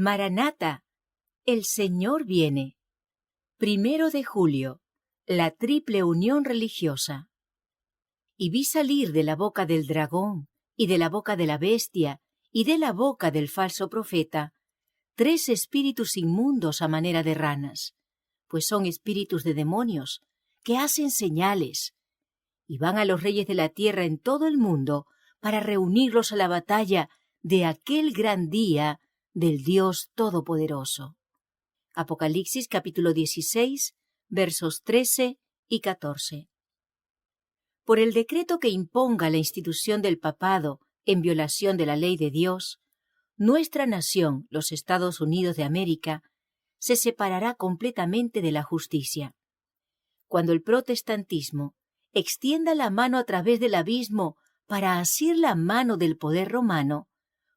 Maranata, el Señor viene. 1 de julio, la triple unión religiosa. Y vi salir de la boca del dragón, y de la boca de la bestia, y de la boca del falso profeta, 3 espíritus inmundos a manera de ranas, pues son espíritus de demonios, que hacen señales, y van a los reyes de la tierra en todo el mundo para reunirlos a la batalla de aquel gran día del Dios Todopoderoso. Apocalipsis capítulo 16, versos 13 y 14. Por el decreto que imponga la institución del papado en violación de la ley de Dios, nuestra nación, los Estados Unidos de América, se separará completamente de la justicia. Cuando el protestantismo extienda la mano a través del abismo para asir la mano del poder romano,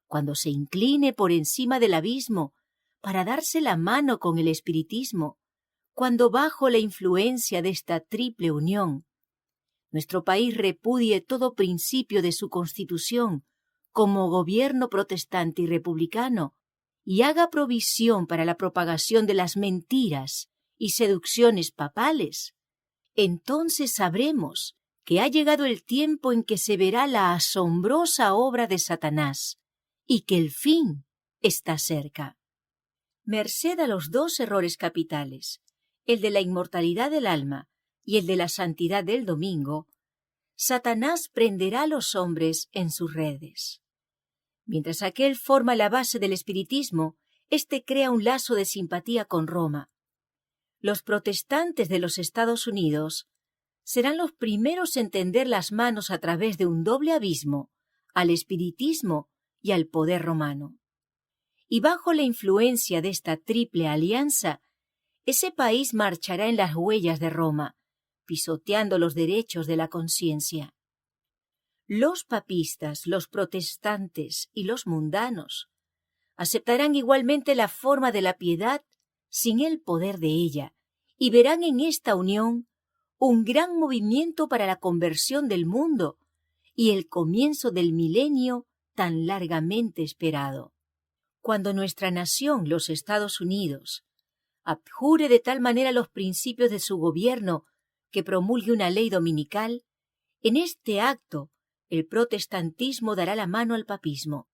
cuando se incline por encima del abismo para darse la mano con el espiritismo, cuando bajo la influencia de esta triple unión, nuestro país repudie todo principio de su constitución como gobierno protestante y republicano y haga provisión para la propagación de las mentiras y seducciones papales, entonces sabremos que ha llegado el tiempo en que se verá la asombrosa obra de Satanás y que el fin está cerca. Merced a los 2 errores capitales, el de la inmortalidad del alma y el de la santidad del domingo, Satanás prenderá a los hombres en sus redes. Mientras aquel forma la base del espiritismo, éste crea un lazo de simpatía con Roma. Los protestantes de los Estados Unidos serán los primeros en tender las manos a través de un doble abismo al espiritismo y al poder romano. Y bajo la influencia de esta triple alianza, ese país marchará en las huellas de Roma, pisoteando los derechos de la conciencia. Los papistas, los protestantes y los mundanos aceptarán igualmente la forma de la piedad sin el poder de ella, y verán en esta unión un gran movimiento para la conversión del mundo y el comienzo del milenio tan largamente esperado. Cuando nuestra nación, los Estados Unidos, abjure de tal manera los principios de su gobierno que promulgue una ley dominical, en este acto el protestantismo dará la mano al papismo,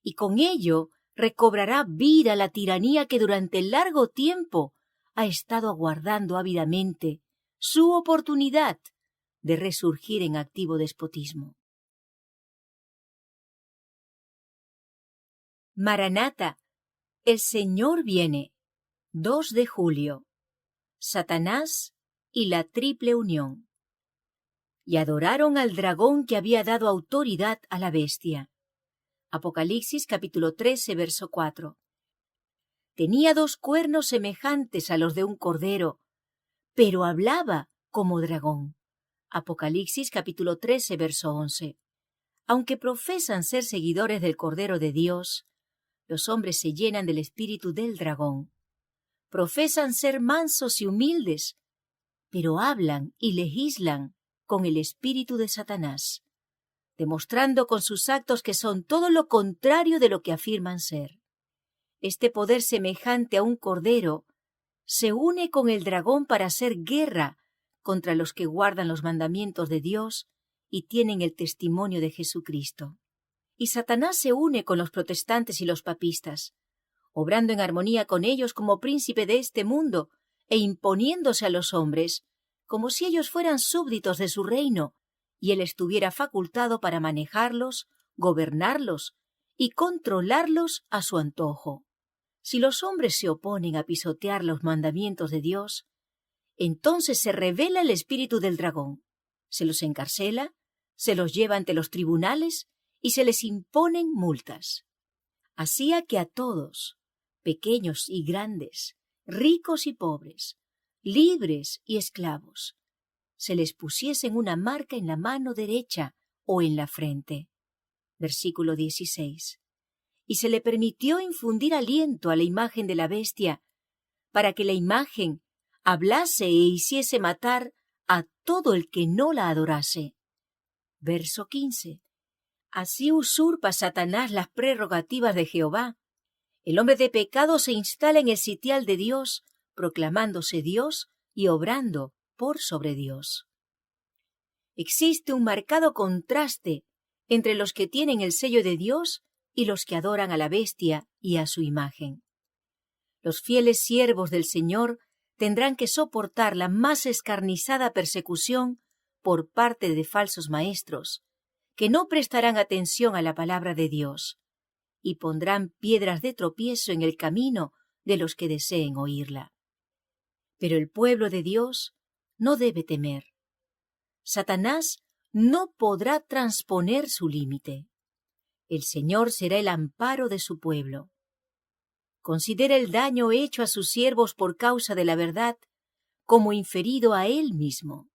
y con ello recobrará vida la tiranía que durante largo tiempo ha estado aguardando ávidamente su oportunidad de resurgir en activo despotismo. Maranata, el Señor viene. 2 de julio. Satanás y la triple unión. Y adoraron al dragón que había dado autoridad a la bestia. Apocalipsis capítulo 13, verso 4. Tenía 2 cuernos semejantes a los de un cordero, pero hablaba como dragón. Apocalipsis capítulo 13, verso 11. Aunque profesan ser seguidores del Cordero de Dios, los hombres se llenan del espíritu del dragón. Profesan ser mansos y humildes, pero hablan y legislan con el espíritu de Satanás, demostrando con sus actos que son todo lo contrario de lo que afirman ser. Este poder semejante a un cordero se une con el dragón para hacer guerra contra los que guardan los mandamientos de Dios y tienen el testimonio de Jesucristo. Y Satanás se une con los protestantes y los papistas, obrando en armonía con ellos como príncipe de este mundo e imponiéndose a los hombres como si ellos fueran súbditos de su reino y él estuviera facultado para manejarlos, gobernarlos y controlarlos a su antojo. Si los hombres se oponen a pisotear los mandamientos de Dios, entonces se revela el espíritu del dragón, se los encarcela, se los lleva ante los tribunales y se les imponen multas. Hacía que a todos, pequeños y grandes, ricos y pobres, libres y esclavos, se les pusiesen una marca en la mano derecha o en la frente. Versículo 16. Y se le permitió infundir aliento a la imagen de la bestia, para que la imagen hablase e hiciese matar a todo el que no la adorase. Verso 15. Así usurpa Satanás las prerrogativas de Jehová, El hombre de pecado se instala en el sitial de Dios, proclamándose Dios y obrando por sobre Dios. Existe un marcado contraste entre los que tienen el sello de Dios y los que adoran a la bestia y a su imagen. Los fieles siervos del Señor tendrán que soportar la más escarnizada persecución por parte de falsos maestros, que no prestarán atención a la palabra de Dios y pondrán piedras de tropiezo en el camino de los que deseen oírla. Pero el pueblo de Dios no debe temer. Satanás no podrá transponer su límite. El Señor será el amparo de su pueblo. Considera el daño hecho a sus siervos por causa de la verdad como inferido a él mismo.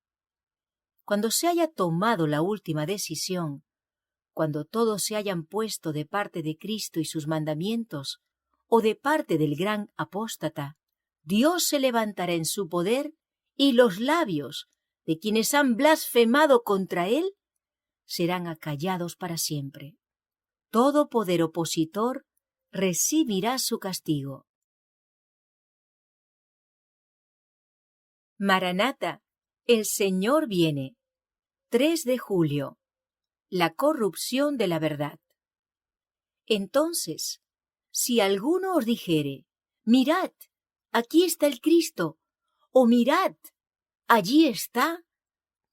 Cuando se haya tomado la última decisión, cuando todos se hayan puesto de parte de Cristo y sus mandamientos, o de parte del gran apóstata, Dios se levantará en su poder y los labios de quienes han blasfemado contra él serán acallados para siempre. Todo poder opositor recibirá su castigo. Maranata, el Señor viene. 3 de julio. La corrupción de la verdad. Entonces, si alguno os dijere, mirad, aquí está el Cristo, o mirad, allí está,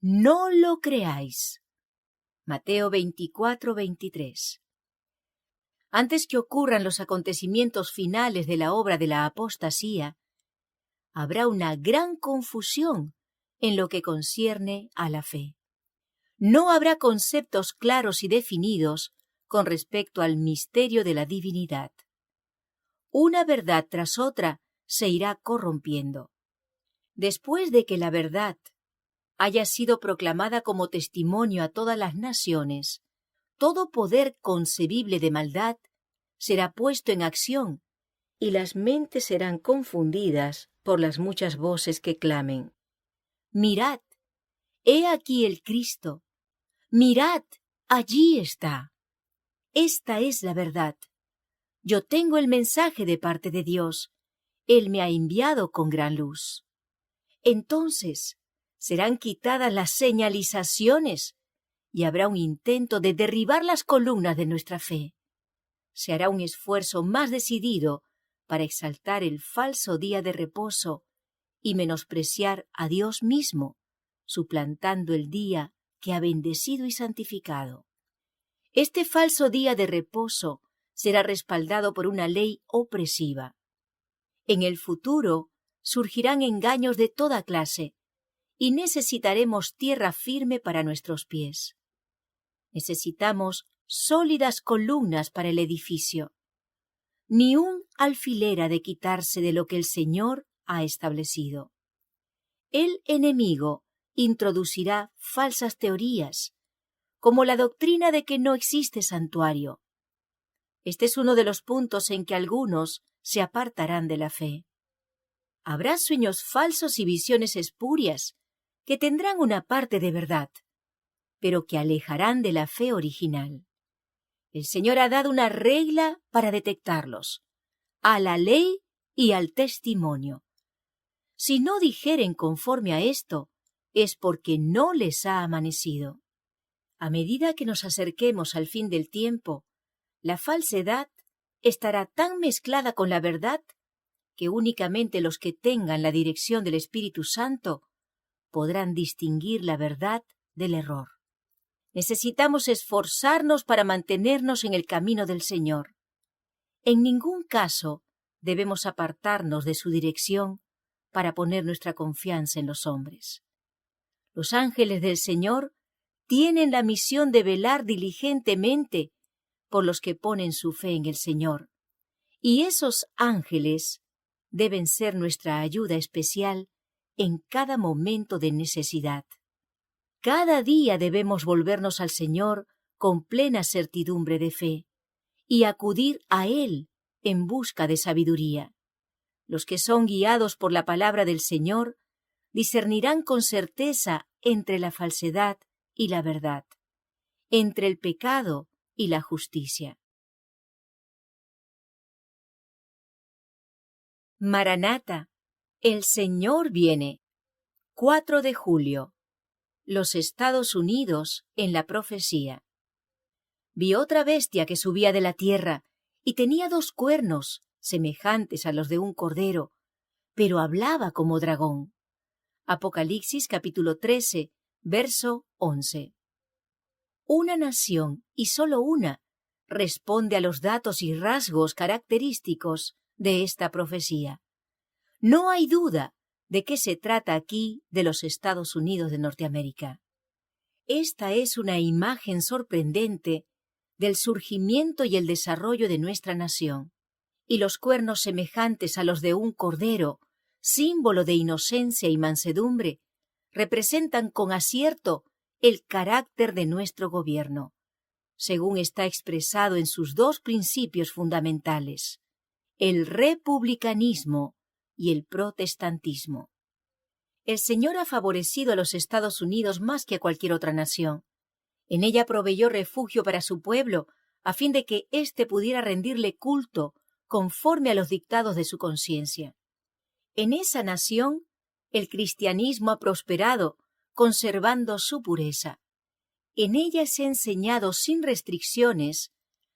no lo creáis. Mateo 24:23. Antes que ocurran los acontecimientos finales de la obra de la apostasía, habrá una gran confusión en lo que concierne a la fe. No habrá conceptos claros y definidos con respecto al misterio de la divinidad. Una verdad tras otra se irá corrompiendo. Después de que la verdad haya sido proclamada como testimonio a todas las naciones, todo poder concebible de maldad será puesto en acción y las mentes serán confundidas por las muchas voces que clamen. Mirad, he aquí el Cristo. Mirad, allí está. Esta es la verdad. Yo tengo el mensaje de parte de Dios. Él me ha enviado con gran luz. Entonces serán quitadas las señalizaciones y habrá un intento de derribar las columnas de nuestra fe. Se hará un esfuerzo más decidido para exaltar el falso día de reposo y menospreciar a Dios mismo, suplantando el día que ha bendecido y santificado. Este falso día de reposo será respaldado por una ley opresiva. En el futuro surgirán engaños de toda clase y necesitaremos tierra firme para nuestros pies. Necesitamos sólidas columnas para el edificio. Ni un alfiler ha de quitarse de lo que el Señor ha establecido. El enemigo introducirá falsas teorías, como la doctrina de que no existe santuario. Este es uno de los puntos en que algunos se apartarán de la fe. Habrá sueños falsos y visiones espurias que tendrán una parte de verdad, pero que alejarán de la fe original. El Señor ha dado una regla para detectarlos, a la ley y al testimonio. Si no dijeren conforme a esto, es porque no les ha amanecido. A medida que nos acerquemos al fin del tiempo, la falsedad estará tan mezclada con la verdad que únicamente los que tengan la dirección del Espíritu Santo podrán distinguir la verdad del error. Necesitamos esforzarnos para mantenernos en el camino del Señor. En ningún caso debemos apartarnos de su dirección para poner nuestra confianza en los hombres. Los ángeles del Señor tienen la misión de velar diligentemente por los que ponen su fe en el Señor, y esos ángeles deben ser nuestra ayuda especial en cada momento de necesidad. Cada día debemos volvernos al Señor con plena certidumbre de fe y acudir a Él en busca de sabiduría. Los que son guiados por la palabra del Señor discernirán con certeza entre la falsedad y la verdad, entre el pecado y la justicia. Maranata, el Señor viene. 4 de julio. Los Estados Unidos en la profecía. Vi otra bestia que subía de la tierra y tenía 2 cuernos, semejantes a los de un cordero, pero hablaba como dragón. Apocalipsis capítulo 13, verso 11. Una nación, y solo una, responde a los datos y rasgos característicos de esta profecía. No hay duda de que se trata aquí de los Estados Unidos de Norteamérica. Esta es una imagen sorprendente del surgimiento y el desarrollo de nuestra nación, y los cuernos semejantes a los de un cordero, símbolo de inocencia y mansedumbre, representan con acierto el carácter de nuestro gobierno, según está expresado en sus 2 principios fundamentales, el republicanismo y el protestantismo. El Señor ha favorecido a los Estados Unidos más que a cualquier otra nación. En ella proveyó refugio para su pueblo, a fin de que éste pudiera rendirle culto conforme a los dictados de su conciencia. En esa nación, el cristianismo ha prosperado, conservando su pureza. En ella es enseñado sin restricciones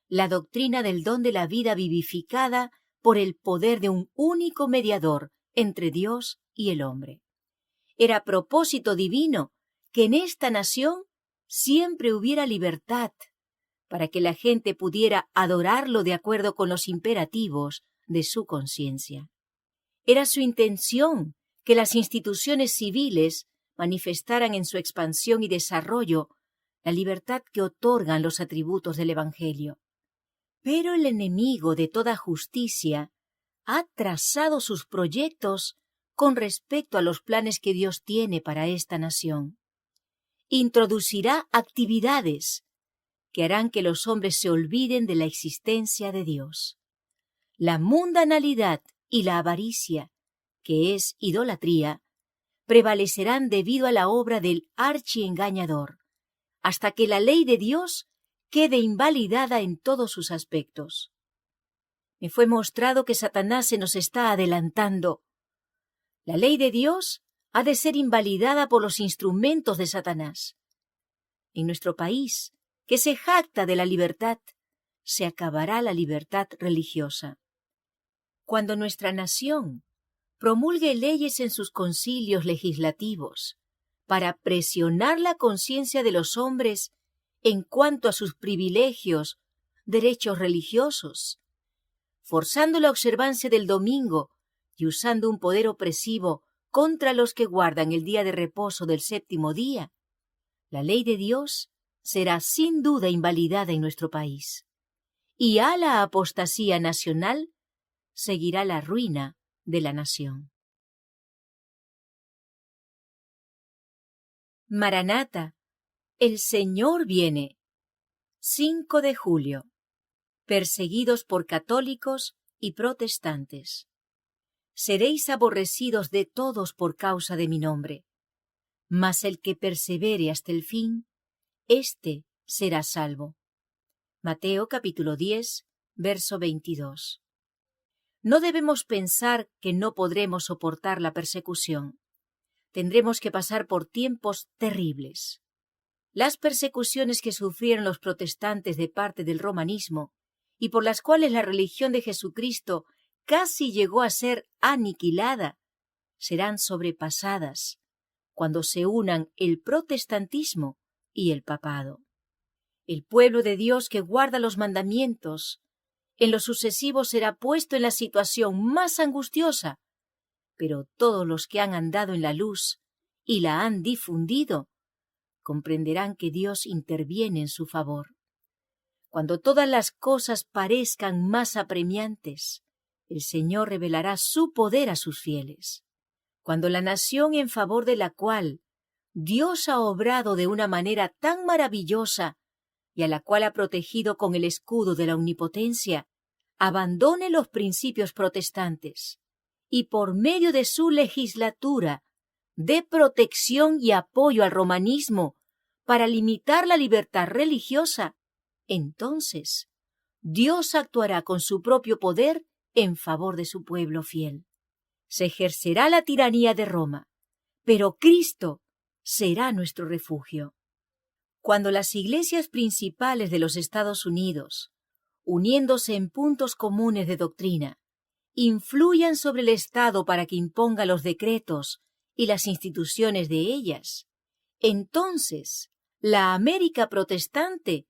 la doctrina del don de la vida vivificada por el poder de un único mediador entre Dios y el hombre. Era propósito divino que en esta nación siempre hubiera libertad, para que la gente pudiera adorarlo de acuerdo con los imperativos de su conciencia. Era su intención que las instituciones civiles manifestaran en su expansión y desarrollo la libertad que otorgan los atributos del Evangelio. Pero el enemigo de toda justicia ha trazado sus proyectos con respecto a los planes que Dios tiene para esta nación. Introducirá actividades que harán que los hombres se olviden de la existencia de Dios. La mundanalidad y la avaricia, que es idolatría, prevalecerán debido a la obra del archiengañador, hasta que la ley de Dios quede invalidada en todos sus aspectos. Me fue mostrado que Satanás se nos está adelantando. La ley de Dios ha de ser invalidada por los instrumentos de Satanás. En nuestro país, que se jacta de la libertad, se acabará la libertad religiosa. Cuando nuestra nación promulgue leyes en sus concilios legislativos para presionar la conciencia de los hombres en cuanto a sus privilegios, derechos religiosos, forzando la observancia del domingo y usando un poder opresivo contra los que guardan el día de reposo del 7º día, la ley de Dios será sin duda invalidada en nuestro país. Y a la apostasía nacional seguirá la ruina de la nación. Maranata, el Señor viene. 5 de julio. Perseguidos por católicos y protestantes. Seréis aborrecidos de todos por causa de mi nombre. Mas el que persevere hasta el fin, éste será salvo. Mateo capítulo 10, verso 22. No debemos pensar que no podremos soportar la persecución. Tendremos que pasar por tiempos terribles. Las persecuciones que sufrieron los protestantes de parte del romanismo y por las cuales la religión de Jesucristo casi llegó a ser aniquilada, serán sobrepasadas cuando se unan el protestantismo y el papado. El pueblo de Dios que guarda los mandamientos, en lo sucesivo será puesto en la situación más angustiosa, pero todos los que han andado en la luz y la han difundido, comprenderán que Dios interviene en su favor. Cuando todas las cosas parezcan más apremiantes, el Señor revelará su poder a sus fieles. Cuando la nación en favor de la cual Dios ha obrado de una manera tan maravillosa y a la cual ha protegido con el escudo de la omnipotencia, abandone los principios protestantes y por medio de su legislatura dé protección y apoyo al romanismo para limitar la libertad religiosa, entonces Dios actuará con su propio poder en favor de su pueblo fiel. Se ejercerá la tiranía de Roma, pero Cristo será nuestro refugio. Cuando las iglesias principales de los Estados Unidos, uniéndose en puntos comunes de doctrina, influyan sobre el Estado para que imponga los decretos y las instituciones de ellas, entonces la América protestante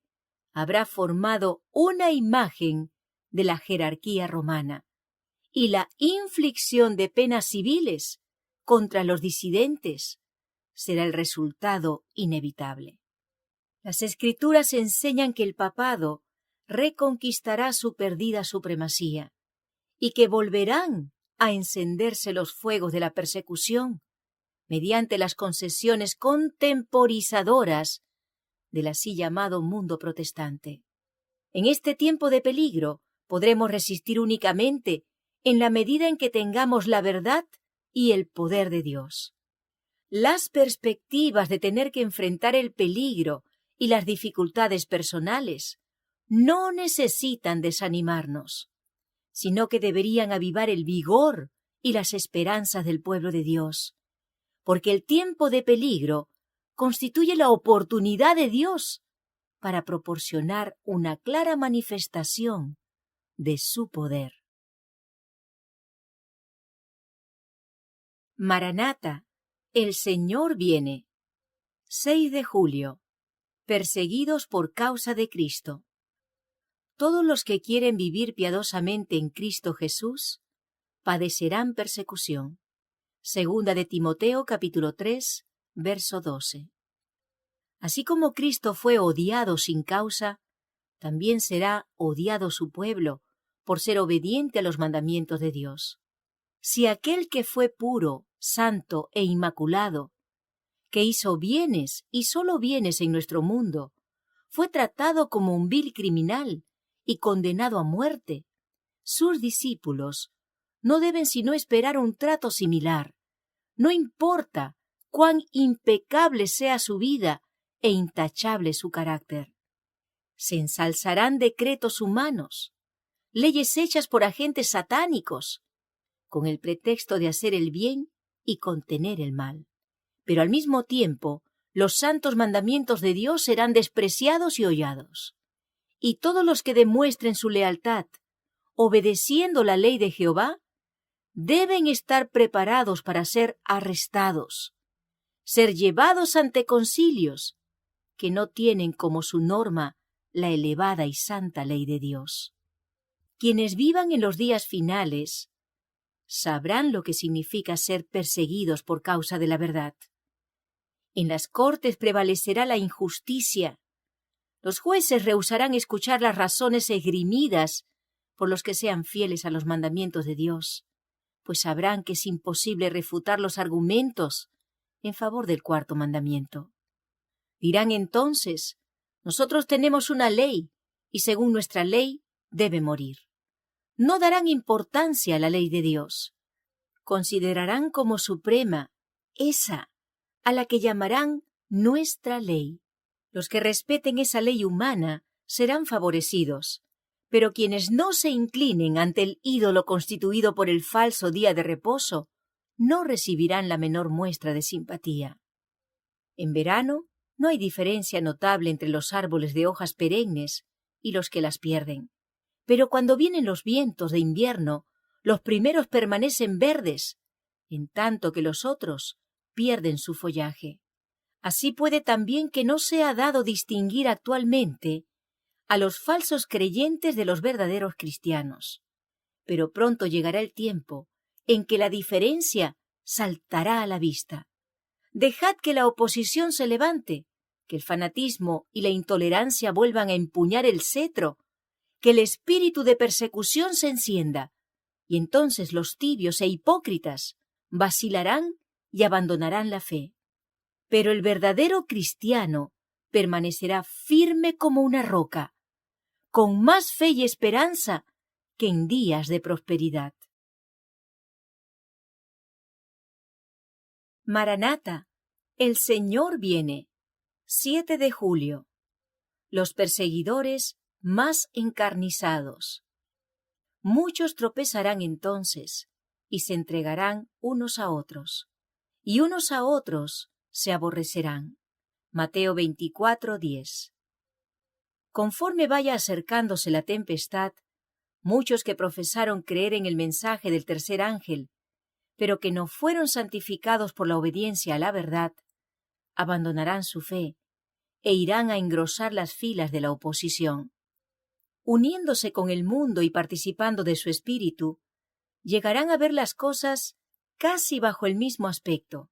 habrá formado una imagen de la jerarquía romana, y la inflicción de penas civiles contra los disidentes será el resultado inevitable. Las Escrituras enseñan que el papado reconquistará su perdida supremacía y que volverán a encenderse los fuegos de la persecución mediante las concesiones contemporizadoras del así llamado mundo protestante. En este tiempo de peligro podremos resistir únicamente en la medida en que tengamos la verdad y el poder de Dios. Las perspectivas de tener que enfrentar el peligro y las dificultades personales no necesitan desanimarnos, sino que deberían avivar el vigor y las esperanzas del pueblo de Dios, porque el tiempo de peligro constituye la oportunidad de Dios para proporcionar una clara manifestación de su poder. Maranata, el Señor viene. 6 de julio. Perseguidos por causa de Cristo. Todos los que quieren vivir piadosamente en Cristo Jesús padecerán persecución. Segunda de Timoteo, capítulo 3, verso 12. Así como Cristo fue odiado sin causa, también será odiado su pueblo por ser obediente a los mandamientos de Dios. Si aquel que fue puro, santo e inmaculado, que hizo bienes y solo bienes en nuestro mundo, fue tratado como un vil criminal y condenado a muerte, sus discípulos no deben sino esperar un trato similar. No importa cuán impecable sea su vida e intachable su carácter. Se ensalzarán decretos humanos, leyes hechas por agentes satánicos, con el pretexto de hacer el bien y contener el mal. Pero al mismo tiempo, los santos mandamientos de Dios serán despreciados y hollados. Y todos los que demuestren su lealtad, obedeciendo la ley de Jehová, deben estar preparados para ser arrestados, ser llevados ante concilios que no tienen como su norma la elevada y santa ley de Dios. Quienes vivan en los días finales sabrán lo que significa ser perseguidos por causa de la verdad. En las cortes prevalecerá la injusticia. Los jueces rehusarán escuchar las razones esgrimidas por los que sean fieles a los mandamientos de Dios, pues sabrán que es imposible refutar los argumentos en favor del cuarto mandamiento. Dirán entonces: nosotros tenemos una ley, y según nuestra ley debe morir. No darán importancia a la ley de Dios. Considerarán como suprema esa a la que llamarán nuestra ley. Los que respeten esa ley humana serán favorecidos, pero quienes no se inclinen ante el ídolo constituido por el falso día de reposo no recibirán la menor muestra de simpatía. En verano no hay diferencia notable entre los árboles de hojas perennes y los que las pierden, pero cuando vienen los vientos de invierno, los primeros permanecen verdes, en tanto que los otros pierden su follaje. Así puede también que no sea dado distinguir actualmente a los falsos creyentes de los verdaderos cristianos, pero pronto llegará el tiempo en que la diferencia saltará a la vista. Dejad que la oposición se levante, que el fanatismo y la intolerancia vuelvan a empuñar el cetro, que el espíritu de persecución se encienda, y entonces los tibios e hipócritas vacilarán y abandonarán la fe. Pero el verdadero cristiano permanecerá firme como una roca, con más fe y esperanza que en días de prosperidad. Maranata, el Señor viene. 7 de julio. Los perseguidores más encarnizados. Muchos tropezarán entonces, y se entregarán unos a otros, y unos a otros se aborrecerán. Mateo 24:10. Conforme vaya acercándose la tempestad, muchos que profesaron creer en el mensaje del tercer ángel, pero que no fueron santificados por la obediencia a la verdad, abandonarán su fe e irán a engrosar las filas de la oposición. Uniéndose con el mundo y participando de su espíritu, llegarán a ver las cosas casi bajo el mismo aspecto.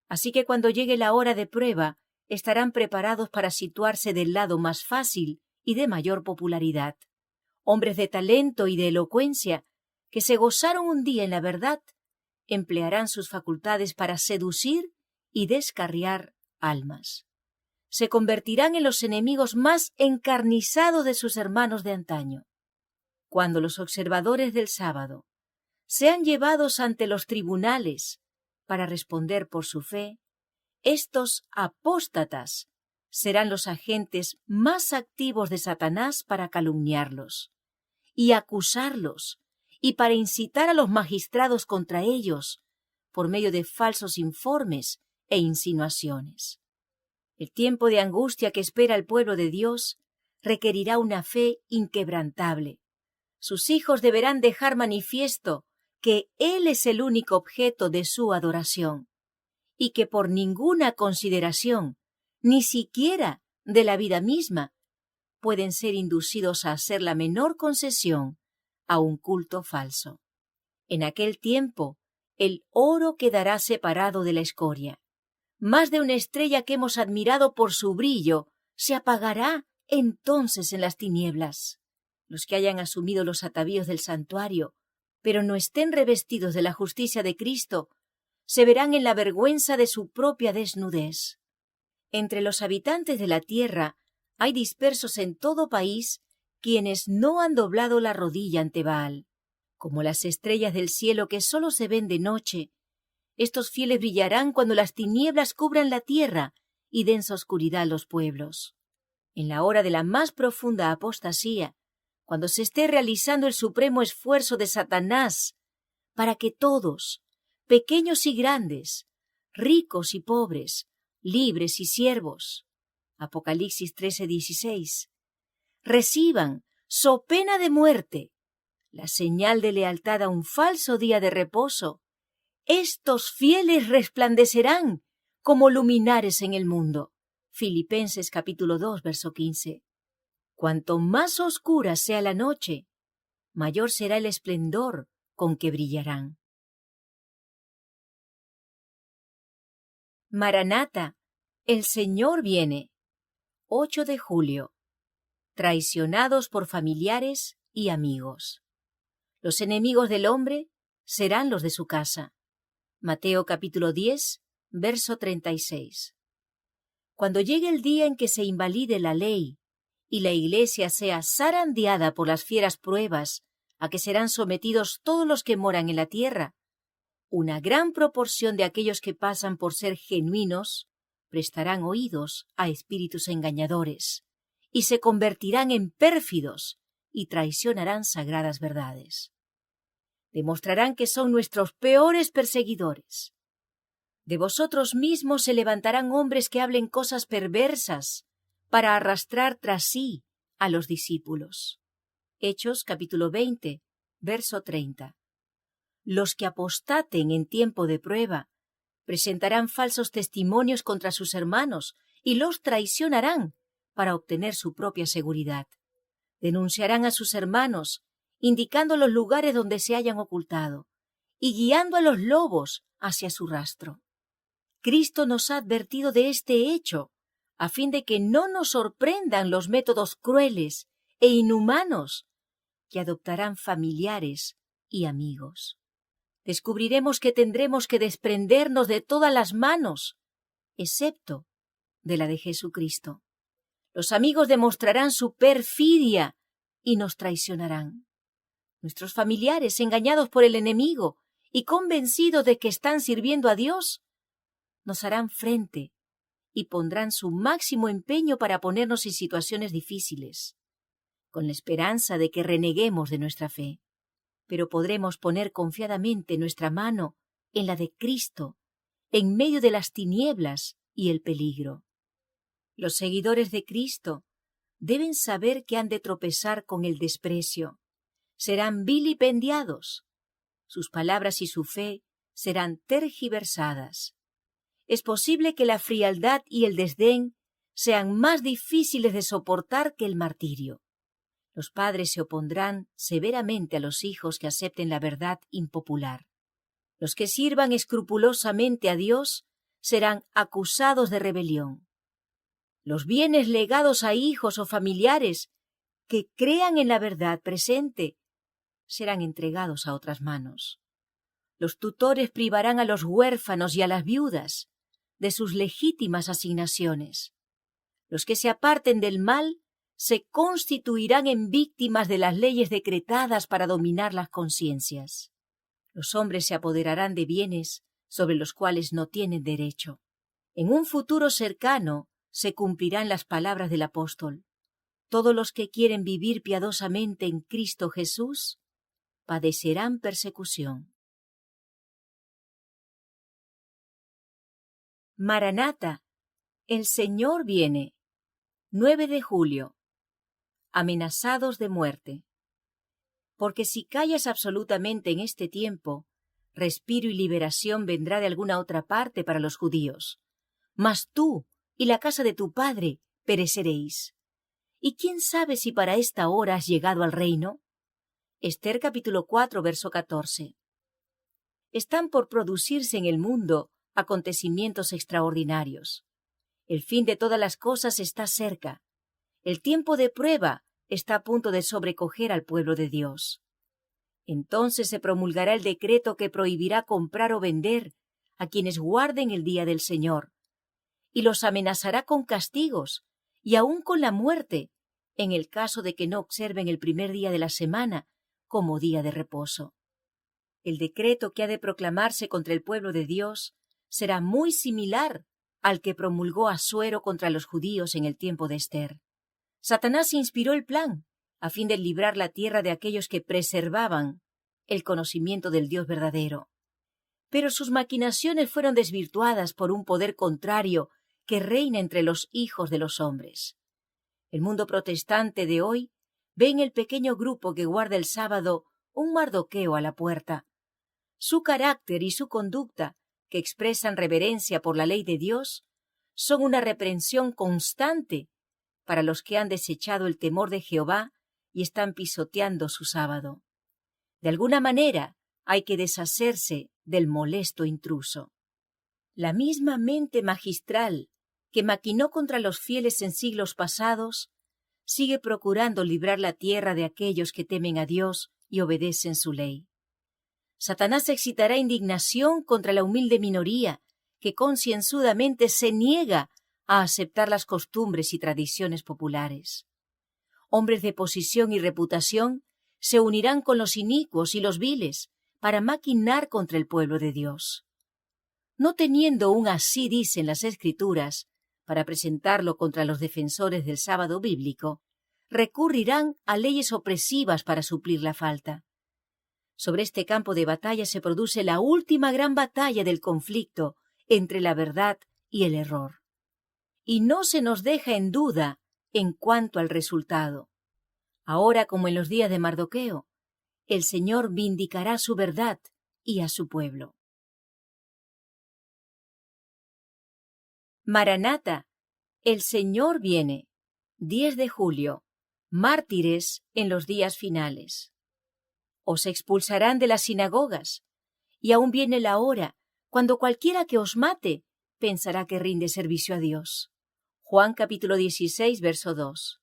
Así que cuando llegue la hora de prueba, estarán preparados para situarse del lado más fácil y de mayor popularidad. Hombres de talento y de elocuencia, que se gozaron un día en la verdad, emplearán sus facultades para seducir y descarriar almas. Se convertirán en los enemigos más encarnizados de sus hermanos de antaño. Cuando los observadores del sábado sean llevados ante los tribunales para responder por su fe, estos apóstatas serán los agentes más activos de Satanás para calumniarlos y acusarlos y para incitar a los magistrados contra ellos por medio de falsos informes e insinuaciones. El tiempo de angustia que espera el pueblo de Dios requerirá una fe inquebrantable. Sus hijos deberán dejar manifiesto que Él es el único objeto de su adoración y que por ninguna consideración, ni siquiera de la vida misma, pueden ser inducidos a hacer la menor concesión a un culto falso. En aquel tiempo, el oro quedará separado de la escoria. Más de una estrella que hemos admirado por su brillo se apagará entonces en las tinieblas. Los que hayan asumido los atavíos del santuario, pero no estén revestidos de la justicia de Cristo, se verán en la vergüenza de su propia desnudez. Entre los habitantes de la tierra hay dispersos en todo país quienes no han doblado la rodilla ante Baal. Como las estrellas del cielo que sólo se ven de noche, estos fieles brillarán cuando las tinieblas cubran la tierra y densa oscuridad los pueblos. En la hora de la más profunda apostasía, cuando se esté realizando el supremo esfuerzo de Satanás para que todos, pequeños y grandes, ricos y pobres, libres y siervos, Apocalipsis 13:16, reciban, so pena de muerte, la señal de lealtad a un falso día de reposo, estos fieles resplandecerán como luminares en el mundo. Filipenses capítulo 2, verso 15. Cuanto más oscura sea la noche, mayor será el esplendor con que brillarán. Maranata, el Señor viene. 8 de julio. Traicionados por familiares y amigos. Los enemigos del hombre serán los de su casa. Mateo capítulo 10, verso 36. Cuando llegue el día en que se invalide la ley y la Iglesia sea zarandeada por las fieras pruebas a que serán sometidos todos los que moran en la tierra, una gran proporción de aquellos que pasan por ser genuinos prestarán oídos a espíritus engañadores y se convertirán en pérfidos y traicionarán sagradas verdades. Demostrarán que son nuestros peores perseguidores. De vosotros mismos se levantarán hombres que hablen cosas perversas para arrastrar tras sí a los discípulos. Hechos capítulo 20, verso 30. Los que apostaten en tiempo de prueba presentarán falsos testimonios contra sus hermanos y los traicionarán para obtener su propia seguridad. Denunciarán a sus hermanos, indicando los lugares donde se hayan ocultado y guiando a los lobos hacia su rastro. Cristo nos ha advertido de este hecho, a fin de que no nos sorprendan los métodos crueles e inhumanos que adoptarán familiares y amigos. Descubriremos que tendremos que desprendernos de todas las manos, excepto de la de Jesucristo. Los amigos demostrarán su perfidia y nos traicionarán. Nuestros familiares, engañados por el enemigo y convencidos de que están sirviendo a Dios, nos harán frente y pondrán su máximo empeño para ponernos en situaciones difíciles, con la esperanza de que reneguemos de nuestra fe. pero podremos poner confiadamente nuestra mano en la de Cristo, en medio de las tinieblas y el peligro. Los seguidores de Cristo deben saber que han de tropezar con el desprecio, serán vilipendiados, sus palabras y su fe serán tergiversadas. Es posible que la frialdad y el desdén sean más difíciles de soportar que el martirio. Los padres se opondrán severamente a los hijos que acepten la verdad impopular. Los que sirvan escrupulosamente a Dios serán acusados de rebelión. Los bienes legados a hijos o familiares que crean en la verdad presente serán entregados a otras manos. Los tutores privarán a los huérfanos y a las viudas de sus legítimas asignaciones. Los que se aparten del mal se constituirán en víctimas de las leyes decretadas para dominar las conciencias. Los hombres se apoderarán de bienes sobre los cuales no tienen derecho. En un futuro cercano se cumplirán las palabras del apóstol. Todos los que quieren vivir piadosamente en Cristo Jesús padecerán persecución. Maranata, el Señor viene. 9 de julio. Amenazados de muerte. Porque si callas absolutamente en este tiempo, respiro y liberación vendrá de alguna otra parte para los judíos. Mas tú y la casa de tu padre pereceréis. ¿Y quién sabe si para esta hora has llegado al reino? Esther capítulo 4, verso 14. Están por producirse en el mundo acontecimientos extraordinarios. El fin de todas las cosas está cerca. El tiempo de prueba está a punto de sobrecoger al pueblo de Dios. Entonces se promulgará el decreto que prohibirá comprar o vender a quienes guarden el día del Señor, y los amenazará con castigos y aún con la muerte en el caso de que no observen el primer día de la semana como día de reposo. El decreto que ha de proclamarse contra el pueblo de Dios será muy similar al que promulgó Asuero contra los judíos en el tiempo de Esther. Satanás inspiró el plan a fin de librar la tierra de aquellos que preservaban el conocimiento del Dios verdadero. Pero sus maquinaciones fueron desvirtuadas por un poder contrario que reina entre los hijos de los hombres. El mundo protestante de hoy ve en el pequeño grupo que guarda el sábado un Mardoqueo a la puerta. Su carácter y su conducta, que expresan reverencia por la ley de Dios, son una reprensión constante para los que han desechado el temor de Jehová y están pisoteando su sábado. De alguna manera hay que deshacerse del molesto intruso. La misma mente magistral que maquinó contra los fieles en siglos pasados sigue procurando librar la tierra de aquellos que temen a Dios y obedecen su ley. Satanás excitará indignación contra la humilde minoría que concienzudamente se niega a aceptar las costumbres y tradiciones populares. Hombres de posición y reputación se unirán con los inicuos y los viles para maquinar contra el pueblo de Dios. No teniendo un así dicen las Escrituras, para presentarlo contra los defensores del sábado bíblico, recurrirán a leyes opresivas para suplir la falta. Sobre este campo de batalla se produce la última gran batalla del conflicto entre la verdad y el error. Y no se nos deja en duda en cuanto al resultado. Ahora, como en los días de Mardoqueo, el Señor vindicará su verdad y a su pueblo. Maranata, el Señor viene. 10 de julio. Mártires en los días finales. Os expulsarán de las sinagogas, y aún viene la hora cuando cualquiera que os mate pensará que rinde servicio a Dios. Juan capítulo 16, verso 2.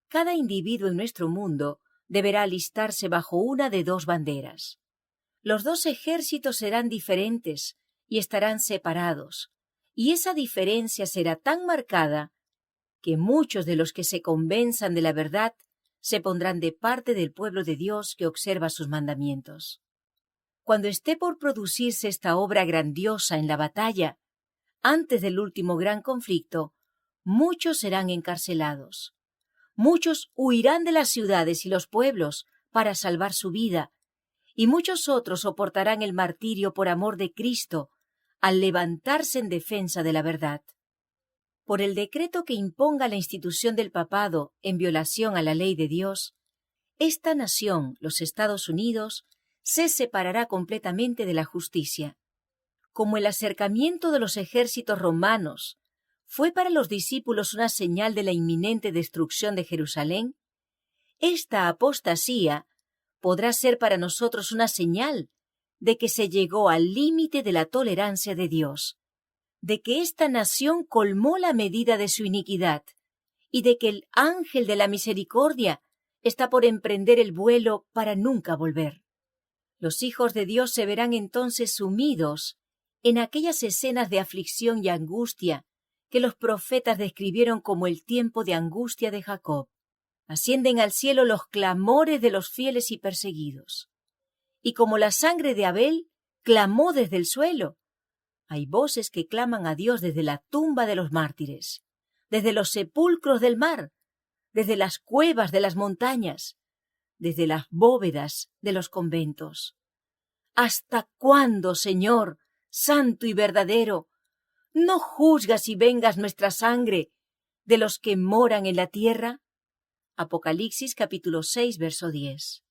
Cada individuo en nuestro mundo deberá alistarse bajo una de dos banderas. Los dos ejércitos serán diferentes y estarán separados, y esa diferencia será tan marcada que muchos de los que se convenzan de la verdad se pondrán de parte del pueblo de Dios que observa sus mandamientos. Cuando esté por producirse esta obra grandiosa en la batalla, antes del último gran conflicto, muchos serán encarcelados. Muchos huirán de las ciudades y los pueblos para salvar su vida y muchos otros soportarán el martirio por amor de Cristo al levantarse en defensa de la verdad. Por el decreto que imponga la institución del papado en violación a la ley de Dios, esta nación, los Estados Unidos, se separará completamente de la justicia. Como el acercamiento de los ejércitos romanos fue para los discípulos una señal de la inminente destrucción de Jerusalén, esta apostasía podrá ser para nosotros una señal de que se llegó al límite de la tolerancia de Dios, de que esta nación colmó la medida de su iniquidad y de que el ángel de la misericordia está por emprender el vuelo para nunca volver. Los hijos de Dios se verán entonces sumidos en aquellas escenas de aflicción y angustia que los profetas describieron como el tiempo de angustia de Jacob. Ascienden al cielo los clamores de los fieles y perseguidos. Y como la sangre de Abel clamó desde el suelo, hay voces que claman a Dios desde la tumba de los mártires, desde los sepulcros del mar, desde las cuevas de las montañas, desde las bóvedas de los conventos. ¿Hasta cuándo, Señor, santo y verdadero, no juzgas y vengas nuestra sangre de los que moran en la tierra? Apocalipsis capítulo 6, verso 10.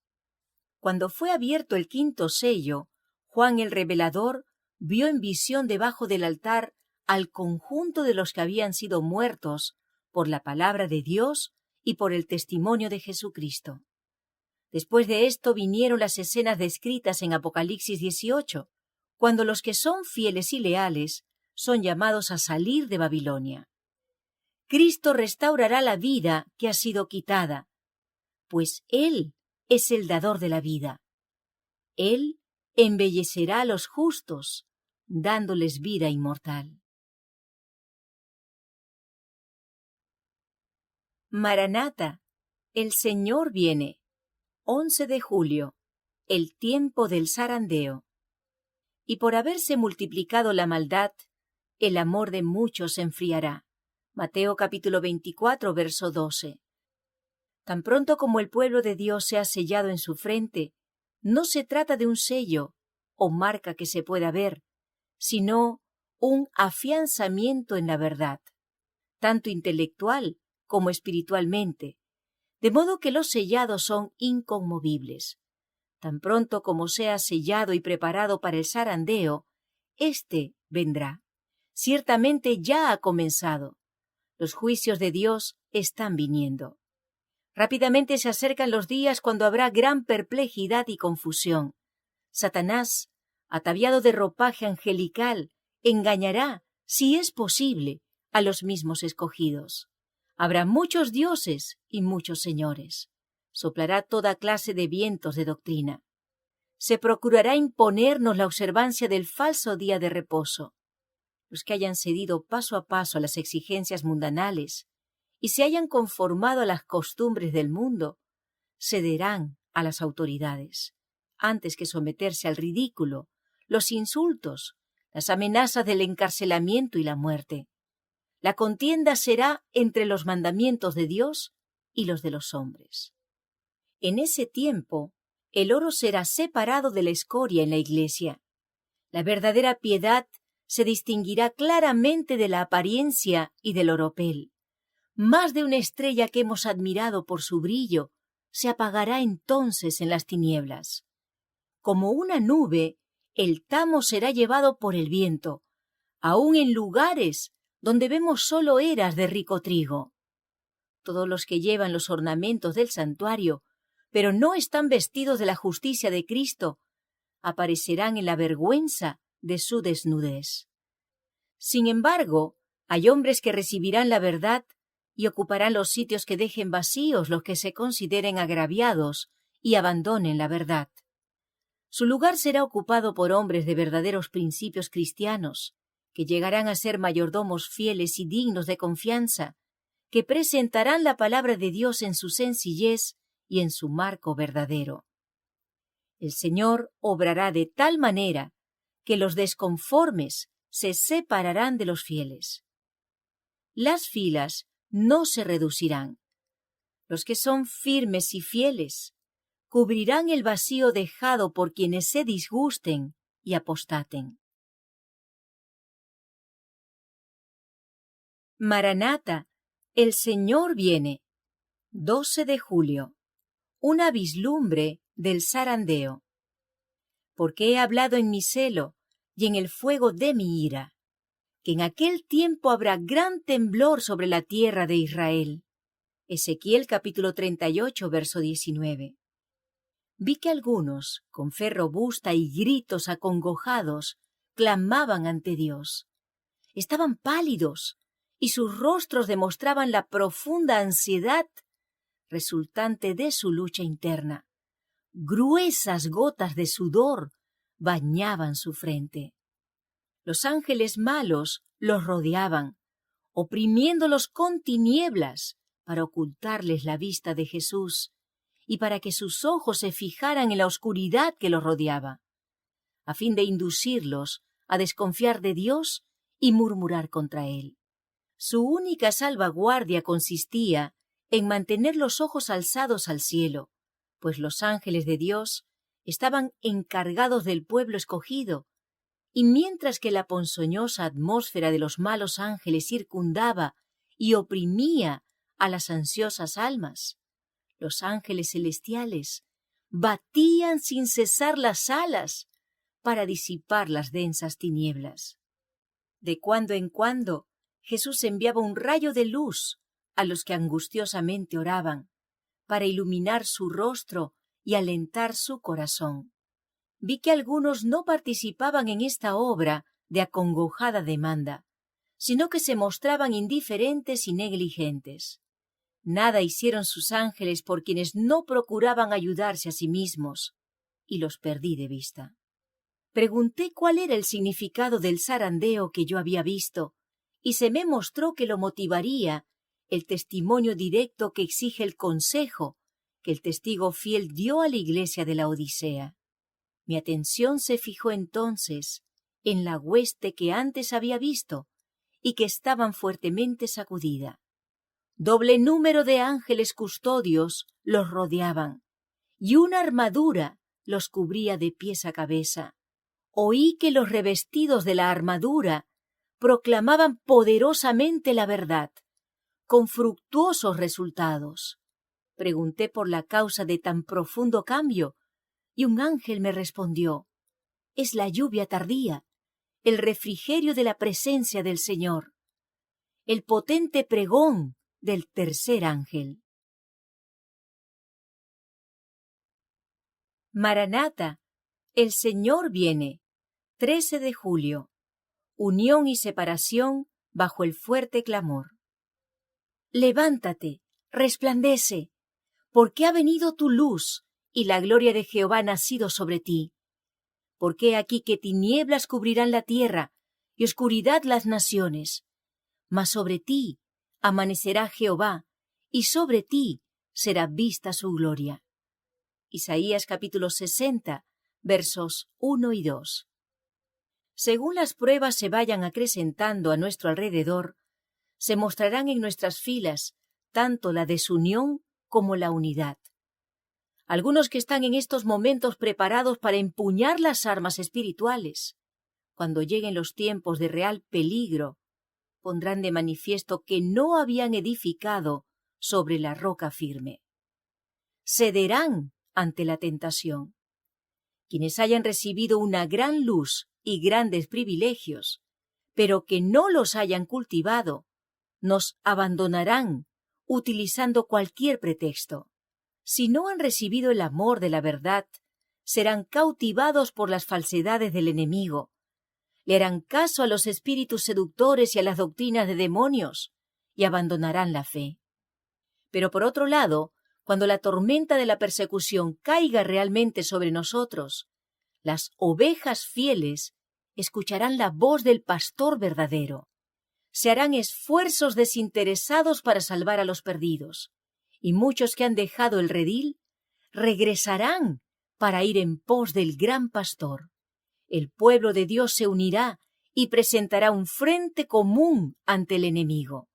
Cuando fue abierto el quinto sello, Juan el revelador vio en visión debajo del altar al conjunto de los que habían sido muertos por la palabra de Dios y por el testimonio de Jesucristo. Después de esto vinieron las escenas descritas en Apocalipsis 18, cuando los que son fieles y leales son llamados a salir de Babilonia. Cristo restaurará la vida que ha sido quitada, pues Él es el dador de la vida. Él embellecerá a los justos, dándoles vida inmortal. Maranata, el Señor viene. 11 de julio, el tiempo del zarandeo. Y por haberse multiplicado la maldad, el amor de muchos se enfriará. Mateo capítulo 24, verso 12. Tan pronto como el pueblo de Dios sea sellado en su frente, no se trata de un sello o marca que se pueda ver, sino un afianzamiento en la verdad, tanto intelectual como espiritualmente, de modo que los sellados son inconmovibles. Tan pronto como sea sellado y preparado para el zarandeo, éste vendrá. Ciertamente ya ha comenzado. Los juicios de Dios están viniendo. Rápidamente se acercan los días cuando habrá gran perplejidad y confusión. Satanás, ataviado de ropaje angelical, engañará, si es posible, a los mismos escogidos. Habrá muchos dioses y muchos señores. Soplará toda clase de vientos de doctrina. Se procurará imponernos la observancia del falso día de reposo. Los que hayan cedido paso a paso a las exigencias mundanales y se hayan conformado a las costumbres del mundo, cederán a las autoridades, antes que someterse al ridículo, los insultos, las amenazas del encarcelamiento y la muerte. La contienda será entre los mandamientos de Dios y los de los hombres. En ese tiempo, el oro será separado de la escoria en la iglesia. La verdadera piedad se distinguirá claramente de la apariencia y del oropel. Más de una estrella que hemos admirado por su brillo se apagará entonces en las tinieblas. Como una nube, el tamo será llevado por el viento, aun en lugares donde vemos solo eras de rico trigo. Todos los que llevan los ornamentos del santuario, pero no están vestidos de la justicia de Cristo, aparecerán en la vergüenza de su desnudez. Sin embargo, hay hombres que recibirán la verdad y ocuparán los sitios que dejen vacíos los que se consideren agraviados y abandonen la verdad. Su lugar será ocupado por hombres de verdaderos principios cristianos, que llegarán a ser mayordomos fieles y dignos de confianza, que presentarán la palabra de Dios en su sencillez y en su marco verdadero. El Señor obrará de tal manera que los desconformes se separarán de los fieles. Las filas no se reducirán. Los que son firmes y fieles cubrirán el vacío dejado por quienes se disgusten y apostaten. Maranata, el Señor viene. 12 de julio. Una vislumbre del zarandeo. Porque he hablado en mi celo y en el fuego de mi ira, que en aquel tiempo habrá gran temblor sobre la tierra de Israel. Ezequiel capítulo 38, verso 19. Vi que algunos, con fe robusta y gritos acongojados, clamaban ante Dios. Estaban pálidos y sus rostros demostraban la profunda ansiedad resultante de su lucha interna. Gruesas gotas de sudor bañaban su frente. Los ángeles malos los rodeaban, oprimiéndolos con tinieblas para ocultarles la vista de Jesús y para que sus ojos se fijaran en la oscuridad que los rodeaba, a fin de inducirlos a desconfiar de Dios y murmurar contra Él. Su única salvaguardia consistía en mantener los ojos alzados al cielo, pues los ángeles de Dios estaban encargados del pueblo escogido, y mientras que la ponzoñosa atmósfera de los malos ángeles circundaba y oprimía a las ansiosas almas, los ángeles celestiales batían sin cesar las alas para disipar las densas tinieblas. De cuando en cuando Jesús enviaba un rayo de luz a los que angustiosamente oraban, para iluminar su rostro y alentar su corazón. Vi que algunos no participaban en esta obra de acongojada demanda, sino que se mostraban indiferentes y negligentes. Nada hicieron sus ángeles por quienes no procuraban ayudarse a sí mismos, y los perdí de vista. Pregunté cuál era el significado del zarandeo que yo había visto, y se me mostró que lo motivaría el testimonio directo que exige el consejo que el testigo fiel dio a la iglesia de la Odisea. Mi atención se fijó entonces en la hueste que antes había visto y que estaban fuertemente sacudida. Doble número de ángeles custodios los rodeaban, y una armadura los cubría de pies a cabeza. Oí que los revestidos de la armadura proclamaban poderosamente la verdad, con fructuosos resultados. Pregunté por la causa de tan profundo cambio, y un ángel me respondió: es la lluvia tardía, el refrigerio de la presencia del Señor, el potente pregón del tercer ángel. Maranata, el Señor viene. 13 de julio. Unión y separación bajo el fuerte clamor. Levántate, resplandece, porque ha venido tu luz, y la gloria de Jehová ha nacido sobre ti. Porque he aquí que tinieblas cubrirán la tierra, y oscuridad las naciones. Mas sobre ti amanecerá Jehová, y sobre ti será vista su gloria. Isaías capítulo 60, versos 1 y 2. Según las pruebas se vayan acrecentando a nuestro alrededor, se mostrarán en nuestras filas tanto la desunión como la unidad. Algunos que están en estos momentos preparados para empuñar las armas espirituales, cuando lleguen los tiempos de real peligro, pondrán de manifiesto que no habían edificado sobre la roca firme. Cederán ante la tentación. Quienes hayan recibido una gran luz y grandes privilegios, pero que no los hayan cultivado, nos abandonarán utilizando cualquier pretexto. Si no han recibido el amor de la verdad, serán cautivados por las falsedades del enemigo, le harán caso a los espíritus seductores y a las doctrinas de demonios, y abandonarán la fe. Pero por otro lado, cuando la tormenta de la persecución caiga realmente sobre nosotros, las ovejas fieles escucharán la voz del pastor verdadero. Se harán esfuerzos desinteresados para salvar a los perdidos, y muchos que han dejado el redil regresarán para ir en pos del gran pastor. El pueblo de Dios se unirá y presentará un frente común ante el enemigo.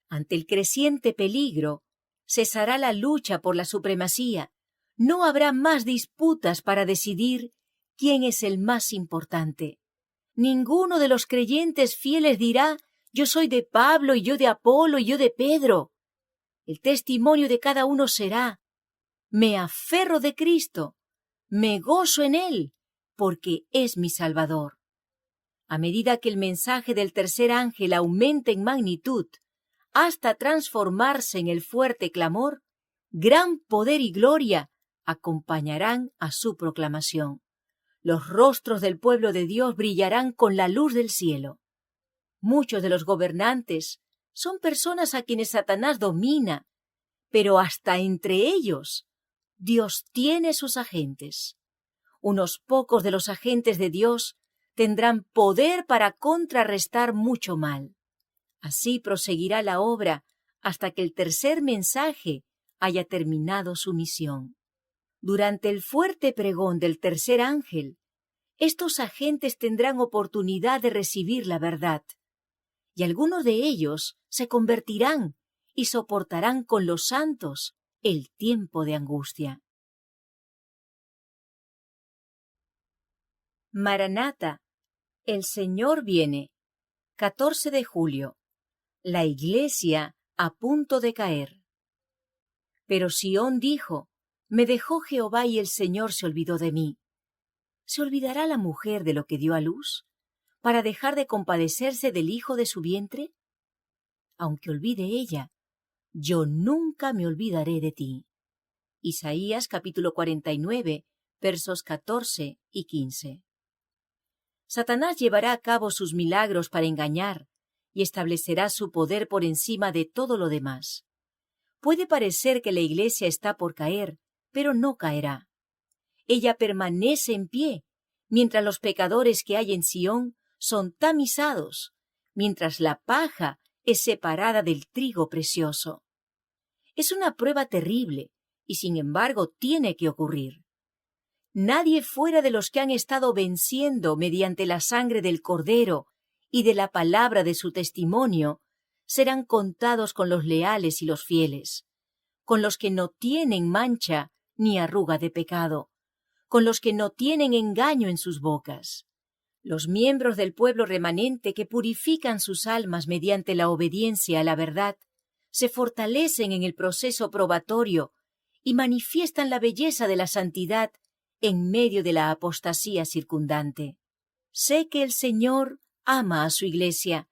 Ante el creciente peligro, cesará la lucha por la supremacía, No habrá más disputas para decidir quién es el más importante. Ninguno de los creyentes fieles dirá: yo soy de Pablo, y yo de Apolo, y yo de Pedro. El testimonio de cada uno será: me aferro de Cristo, me gozo en Él, porque es mi Salvador. A medida que el mensaje del tercer ángel aumente en magnitud, hasta transformarse en el fuerte clamor, gran poder y gloria acompañarán a su proclamación. Los rostros del pueblo de Dios brillarán con la luz del cielo. Muchos de los gobernantes son personas a quienes Satanás domina, pero hasta entre ellos Dios tiene sus agentes. Unos pocos de los agentes de Dios tendrán poder para contrarrestar mucho mal. Así proseguirá la obra hasta que el tercer mensaje haya terminado su misión. Durante el fuerte pregón del tercer ángel, estos agentes tendrán oportunidad de recibir la verdad, y algunos de ellos se convertirán y soportarán con los santos el tiempo de angustia. Maranata, el Señor viene. 14 de julio. La Iglesia a punto de caer. Pero Sión dijo: me dejó Jehová y el Señor se olvidó de mí. ¿Se olvidará la mujer de lo que dio a luz, para dejar de compadecerse del hijo de su vientre? Aunque olvide ella, yo nunca me olvidaré de ti. Isaías capítulo 49, versos 14 y 15. Satanás llevará a cabo sus milagros para engañar y establecerá su poder por encima de todo lo demás. Puede parecer que la Iglesia está por caer, pero no caerá. Ella permanece en pie, mientras los pecadores que hay en Sión son tamizados, mientras la paja es separada del trigo precioso. Es una prueba terrible, y sin embargo tiene que ocurrir. Nadie fuera de los que han estado venciendo mediante la sangre del Cordero y de la palabra de su testimonio serán contados con los leales y los fieles, con los que no tienen mancha ni arruga de pecado, con los que no tienen engaño en sus bocas. Los miembros del pueblo remanente que purifican sus almas mediante la obediencia a la verdad se fortalecen en el proceso probatorio y manifiestan la belleza de la santidad en medio de la apostasía circundante. Sé que el Señor ama a su Iglesia,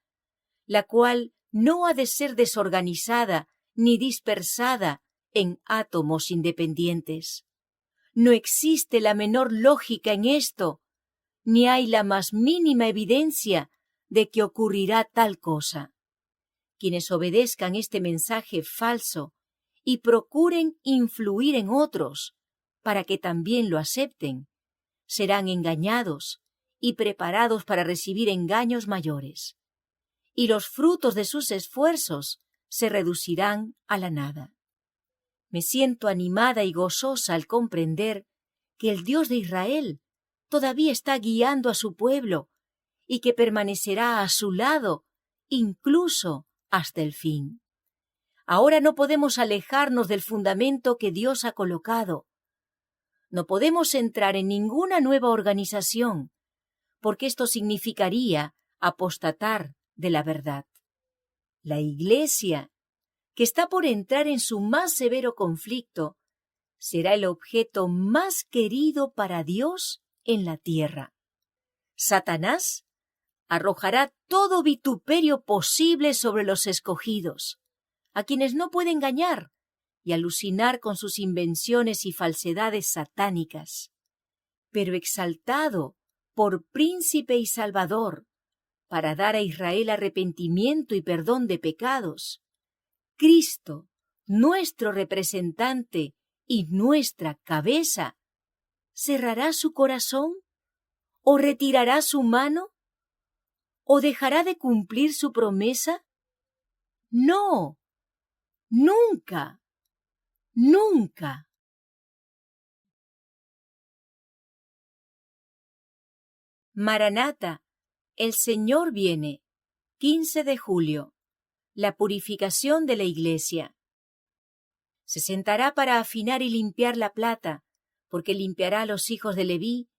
la cual no ha de ser desorganizada ni dispersada en átomos independientes. No existe la menor lógica en esto, ni hay la más mínima evidencia de que ocurrirá tal cosa. Quienes obedezcan este mensaje falso y procuren influir en otros para que también lo acepten, serán engañados y preparados para recibir engaños mayores, y los frutos de sus esfuerzos se reducirán a la nada. Me siento animada y gozosa al comprender que el Dios de Israel todavía está guiando a su pueblo y que permanecerá a su lado incluso hasta el fin. Ahora no podemos alejarnos del fundamento que Dios ha colocado. No podemos entrar en ninguna nueva organización, porque esto significaría apostatar de la verdad. La Iglesia, que está por entrar en su más severo conflicto, será el objeto más querido para Dios en la tierra. Satanás arrojará todo vituperio posible sobre los escogidos, a quienes no puede engañar y alucinar con sus invenciones y falsedades satánicas, pero exaltado por príncipe y salvador, para dar a Israel arrepentimiento y perdón de pecados. Cristo, nuestro representante y nuestra cabeza, ¿cerrará su corazón? ¿O retirará su mano? ¿O dejará de cumplir su promesa? No, nunca, nunca. Maranata, el Señor viene. 15 de julio. La purificación de la Iglesia. Se sentará para afinar y limpiar la plata, porque limpiará a los hijos de Leví,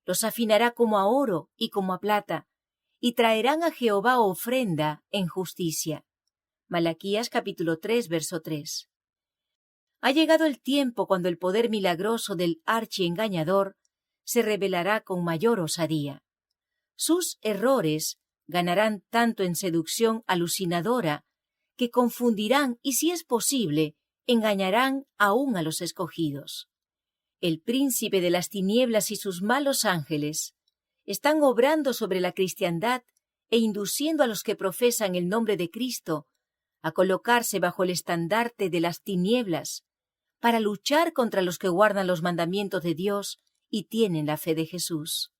los afinará como a oro y como a plata, y traerán a Jehová ofrenda en justicia. Malaquías capítulo 3, verso 3. Ha llegado el tiempo cuando el poder milagroso del archiengañador se revelará con mayor osadía. Sus errores ganarán tanto en seducción alucinadora que confundirán y, si es posible, engañarán aún a los escogidos. El príncipe de las tinieblas y sus malos ángeles están obrando sobre la cristiandad e induciendo a los que profesan el nombre de Cristo a colocarse bajo el estandarte de las tinieblas para luchar contra los que guardan los mandamientos de Dios y tienen la fe de Jesús.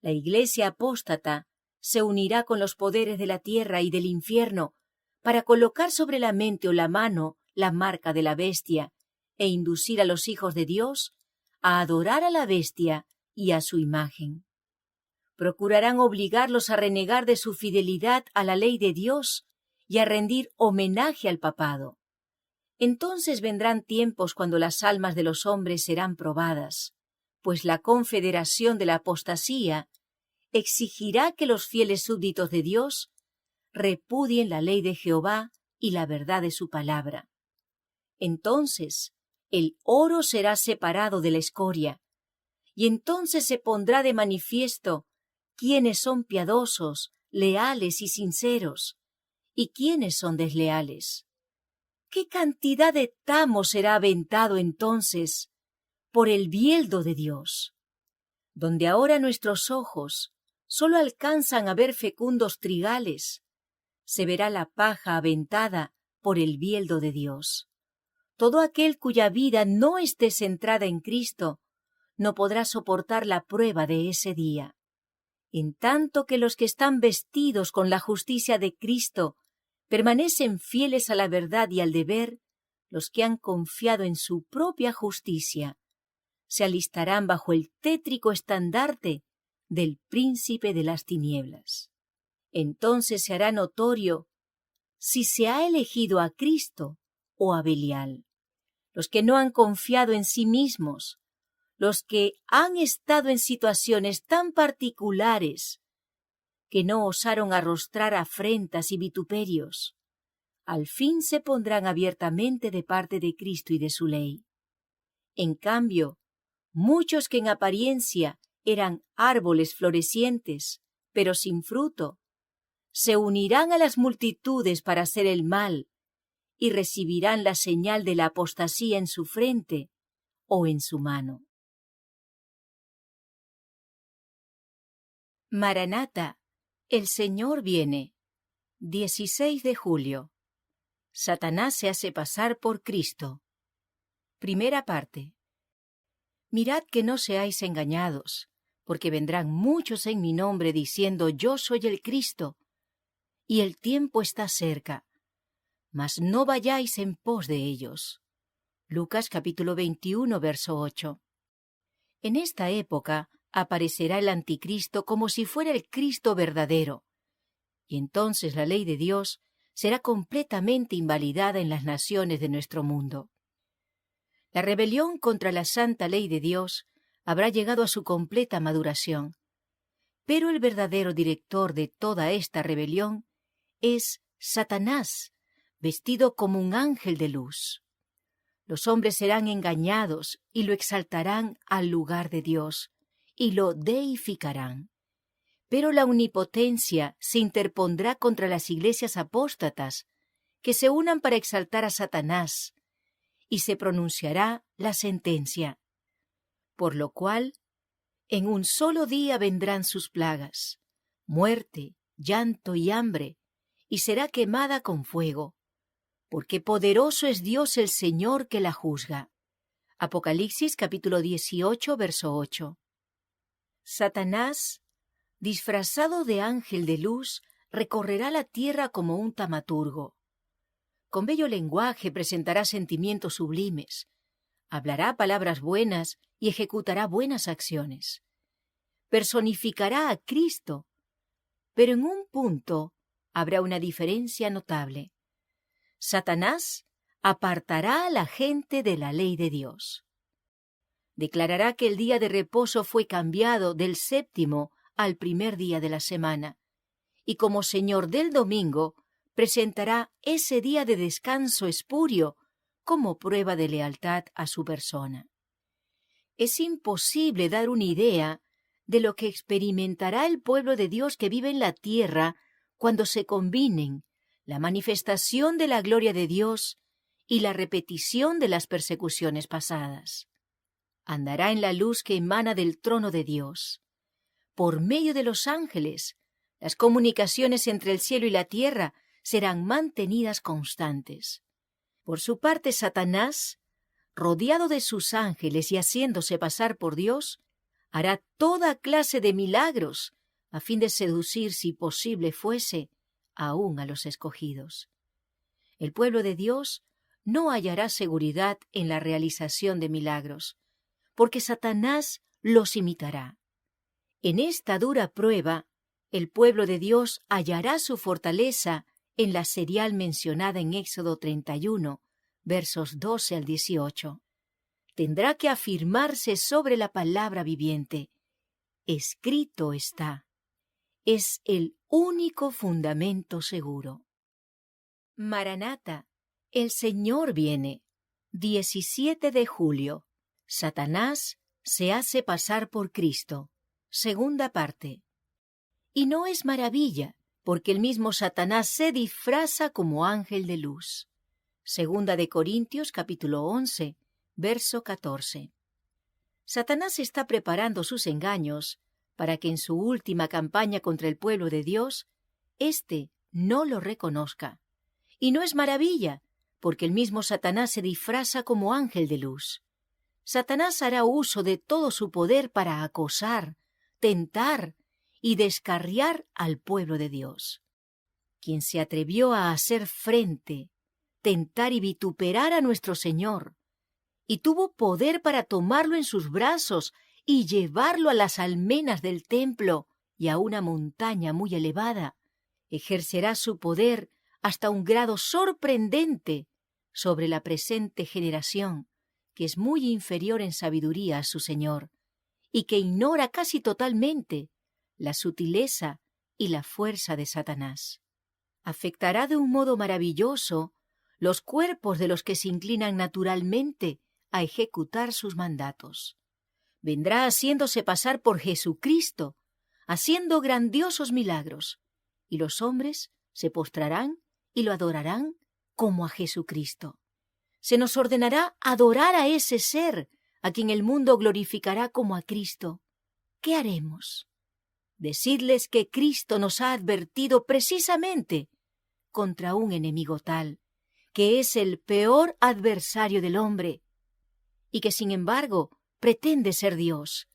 La iglesia apóstata se unirá con los poderes de la tierra y del infierno para colocar sobre la mente o la mano la marca de la bestia e inducir a los hijos de Dios a adorar a la bestia y a su imagen. Procurarán obligarlos a renegar de su fidelidad a la ley de Dios y a rendir homenaje al papado. Entonces vendrán tiempos cuando las almas de los hombres serán probadas, pues la confederación de la apostasía exigirá que los fieles súbditos de Dios repudien la ley de Jehová y la verdad de su palabra. Entonces el oro será separado de la escoria, y entonces se pondrá de manifiesto quiénes son piadosos, leales y sinceros, y quiénes son desleales. ¿Qué cantidad de tamo será aventado entonces por el bieldo de Dios? Donde ahora nuestros ojos solo alcanzan a ver fecundos trigales, se verá la paja aventada por el bieldo de Dios. Todo aquel cuya vida no esté centrada en Cristo no podrá soportar la prueba de ese día. En tanto que los que están vestidos con la justicia de Cristo permanecen fieles a la verdad y al deber, los que han confiado en su propia justicia se alistarán bajo el tétrico estandarte del príncipe de las tinieblas. Entonces se hará notorio si se ha elegido a Cristo o a Belial. Los que no han confiado en sí mismos, los que han estado en situaciones tan particulares que no osaron arrostrar afrentas y vituperios, al fin se pondrán abiertamente de parte de Cristo y de su ley. En cambio, muchos que en apariencia eran árboles florecientes, pero sin fruto, se unirán a las multitudes para hacer el mal y recibirán la señal de la apostasía en su frente o en su mano. Maranata, el Señor viene. 16 de julio. Satanás se hace pasar por Cristo. Primera parte. Mirad que no seáis engañados, porque vendrán muchos en mi nombre diciendo yo soy el Cristo, y el tiempo está cerca. Mas no vayáis en pos de ellos. Lucas capítulo 21, verso 8. En esta época aparecerá el anticristo como si fuera el Cristo verdadero, y entonces la ley de Dios será completamente invalidada en las naciones de nuestro mundo. La rebelión contra la santa ley de Dios habrá llegado a su completa maduración, pero el verdadero director de toda esta rebelión es Satanás, vestido como un ángel de luz. Los hombres serán engañados y lo exaltarán al lugar de Dios y lo deificarán. Pero la omnipotencia se interpondrá contra las iglesias apóstatas que se unan para exaltar a Satanás, y se pronunciará la sentencia. Por lo cual, en un solo día vendrán sus plagas, muerte, llanto y hambre, y será quemada con fuego, porque poderoso es Dios el Señor que la juzga. Apocalipsis capítulo 18, verso 8. Satanás, disfrazado de ángel de luz, recorrerá la tierra como un taumaturgo. Con bello lenguaje presentará sentimientos sublimes, hablará palabras buenas y ejecutará buenas acciones. Personificará a Cristo, pero en un punto habrá una diferencia notable. Satanás apartará a la gente de la ley de Dios. Declarará que el día de reposo fue cambiado del 7º al primer día de la semana, y como señor del domingo, presentará ese día de descanso espurio como prueba de lealtad a su persona. Es imposible dar una idea de lo que experimentará el pueblo de Dios que vive en la tierra cuando se combinen la manifestación de la gloria de Dios y la repetición de las persecuciones pasadas. Andará en la luz que emana del trono de Dios. Por medio de los ángeles, las comunicaciones entre el cielo y la tierra serán mantenidas constantes. Por su parte, Satanás, rodeado de sus ángeles y haciéndose pasar por Dios, hará toda clase de milagros a fin de seducir, si posible fuese, aún a los escogidos. El pueblo de Dios no hallará seguridad en la realización de milagros, porque Satanás los imitará. En esta dura prueba, el pueblo de Dios hallará su fortaleza en la serial mencionada en Éxodo 31, versos 12 al 18. Tendrá que afirmarse sobre la palabra viviente. Escrito está. Es el único fundamento seguro. Maranata, el Señor viene. 17 de julio. Satanás se hace pasar por Cristo. Segunda parte. Y no es maravilla, porque el mismo Satanás se disfraza como ángel de luz. Segunda de Corintios, capítulo 11, verso 14. Satanás está preparando sus engaños para que en su última campaña contra el pueblo de Dios, éste no lo reconozca. Y no es maravilla, porque el mismo Satanás se disfraza como ángel de luz. Satanás hará uso de todo su poder para acosar, tentar y descarriar al pueblo de Dios. Quien se atrevió a hacer frente, tentar y vituperar a nuestro Señor, y tuvo poder para tomarlo en sus brazos y llevarlo a las almenas del templo y a una montaña muy elevada, ejercerá su poder hasta un grado sorprendente sobre la presente generación, que es muy inferior en sabiduría a su Señor, y que ignora casi totalmente la sutileza y la fuerza de Satanás. Afectará de un modo maravilloso los cuerpos de los que se inclinan naturalmente a ejecutar sus mandatos. Vendrá haciéndose pasar por Jesucristo, haciendo grandiosos milagros, y los hombres se postrarán y lo adorarán como a Jesucristo. Se nos ordenará adorar a ese ser, a quien el mundo glorificará como a Cristo. ¿Qué haremos? Decidles que Cristo nos ha advertido precisamente contra un enemigo tal, que es el peor adversario del hombre, y que sin embargo pretende ser Dios,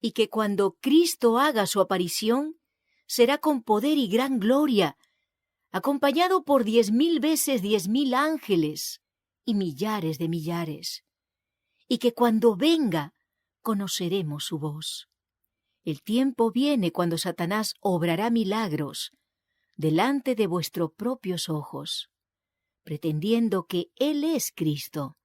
y que cuando Cristo haga su aparición, será con poder y gran gloria, acompañado por 10,000 veces 10,000 ángeles y millares de millares, y que cuando venga conoceremos su voz. El tiempo viene cuando Satanás obrará milagros delante de vuestros propios ojos, pretendiendo que Él es Cristo.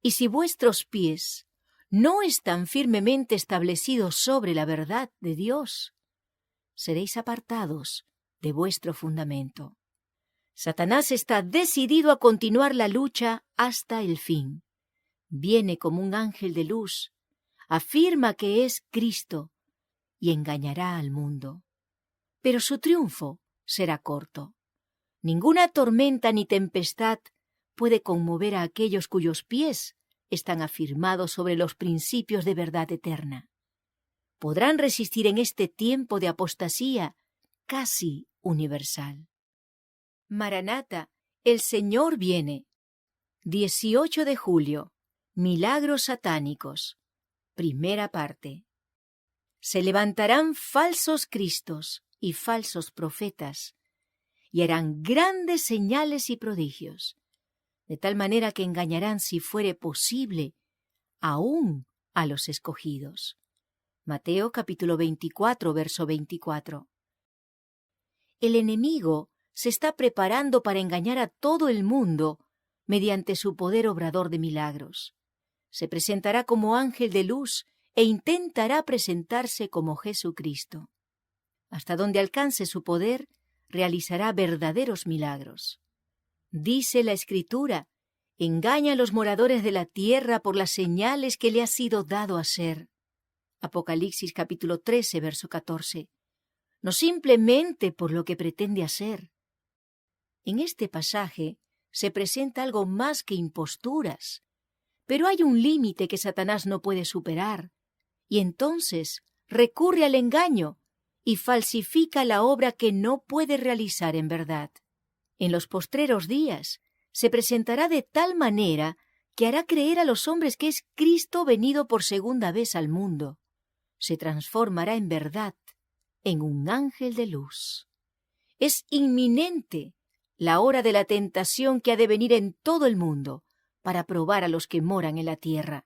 Y si vuestros pies no están firmemente establecidos sobre la verdad de Dios, seréis apartados de vuestro fundamento. Satanás está decidido a continuar la lucha hasta el fin. Viene como un ángel de luz, afirma que es Cristo y engañará al mundo. Pero su triunfo será corto. Ninguna tormenta ni tempestad puede conmover a aquellos cuyos pies están afirmados sobre los principios de verdad eterna. Podrán resistir en este tiempo de apostasía casi universal. Maranata, el Señor viene. 18 de julio. Milagros satánicos. Primera parte. Se levantarán falsos cristos y falsos profetas, y harán grandes señales y prodigios, de tal manera que engañarán, si fuere posible, aún a los escogidos. Mateo capítulo 24, verso 24. El enemigo se está preparando para engañar a todo el mundo mediante su poder obrador de milagros. Se presentará como ángel de luz e intentará presentarse como Jesucristo. Hasta donde alcance su poder, realizará verdaderos milagros. Dice la Escritura: engaña a los moradores de la tierra por las señales que le ha sido dado hacer. Apocalipsis capítulo 13, verso 14. No simplemente por lo que pretende hacer. En este pasaje se presenta algo más que imposturas, pero hay un límite que Satanás no puede superar, y entonces recurre al engaño y falsifica la obra que no puede realizar en verdad. En los postreros días se presentará de tal manera que hará creer a los hombres que es Cristo venido por segunda vez al mundo. Se transformará en verdad en un ángel de luz. Es inminente la hora de la tentación que ha de venir en todo el mundo para probar a los que moran en la tierra.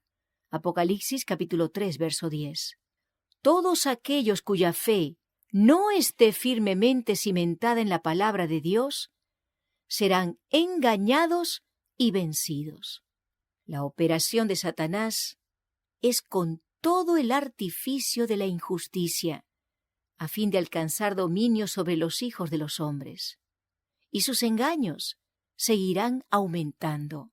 Apocalipsis capítulo 3, verso 10. Todos aquellos cuya fe no esté firmemente cimentada en la palabra de Dios serán engañados y vencidos. La operación de Satanás es con todo el artificio de la injusticia, a fin de alcanzar dominio sobre los hijos de los hombres. Y sus engaños seguirán aumentando.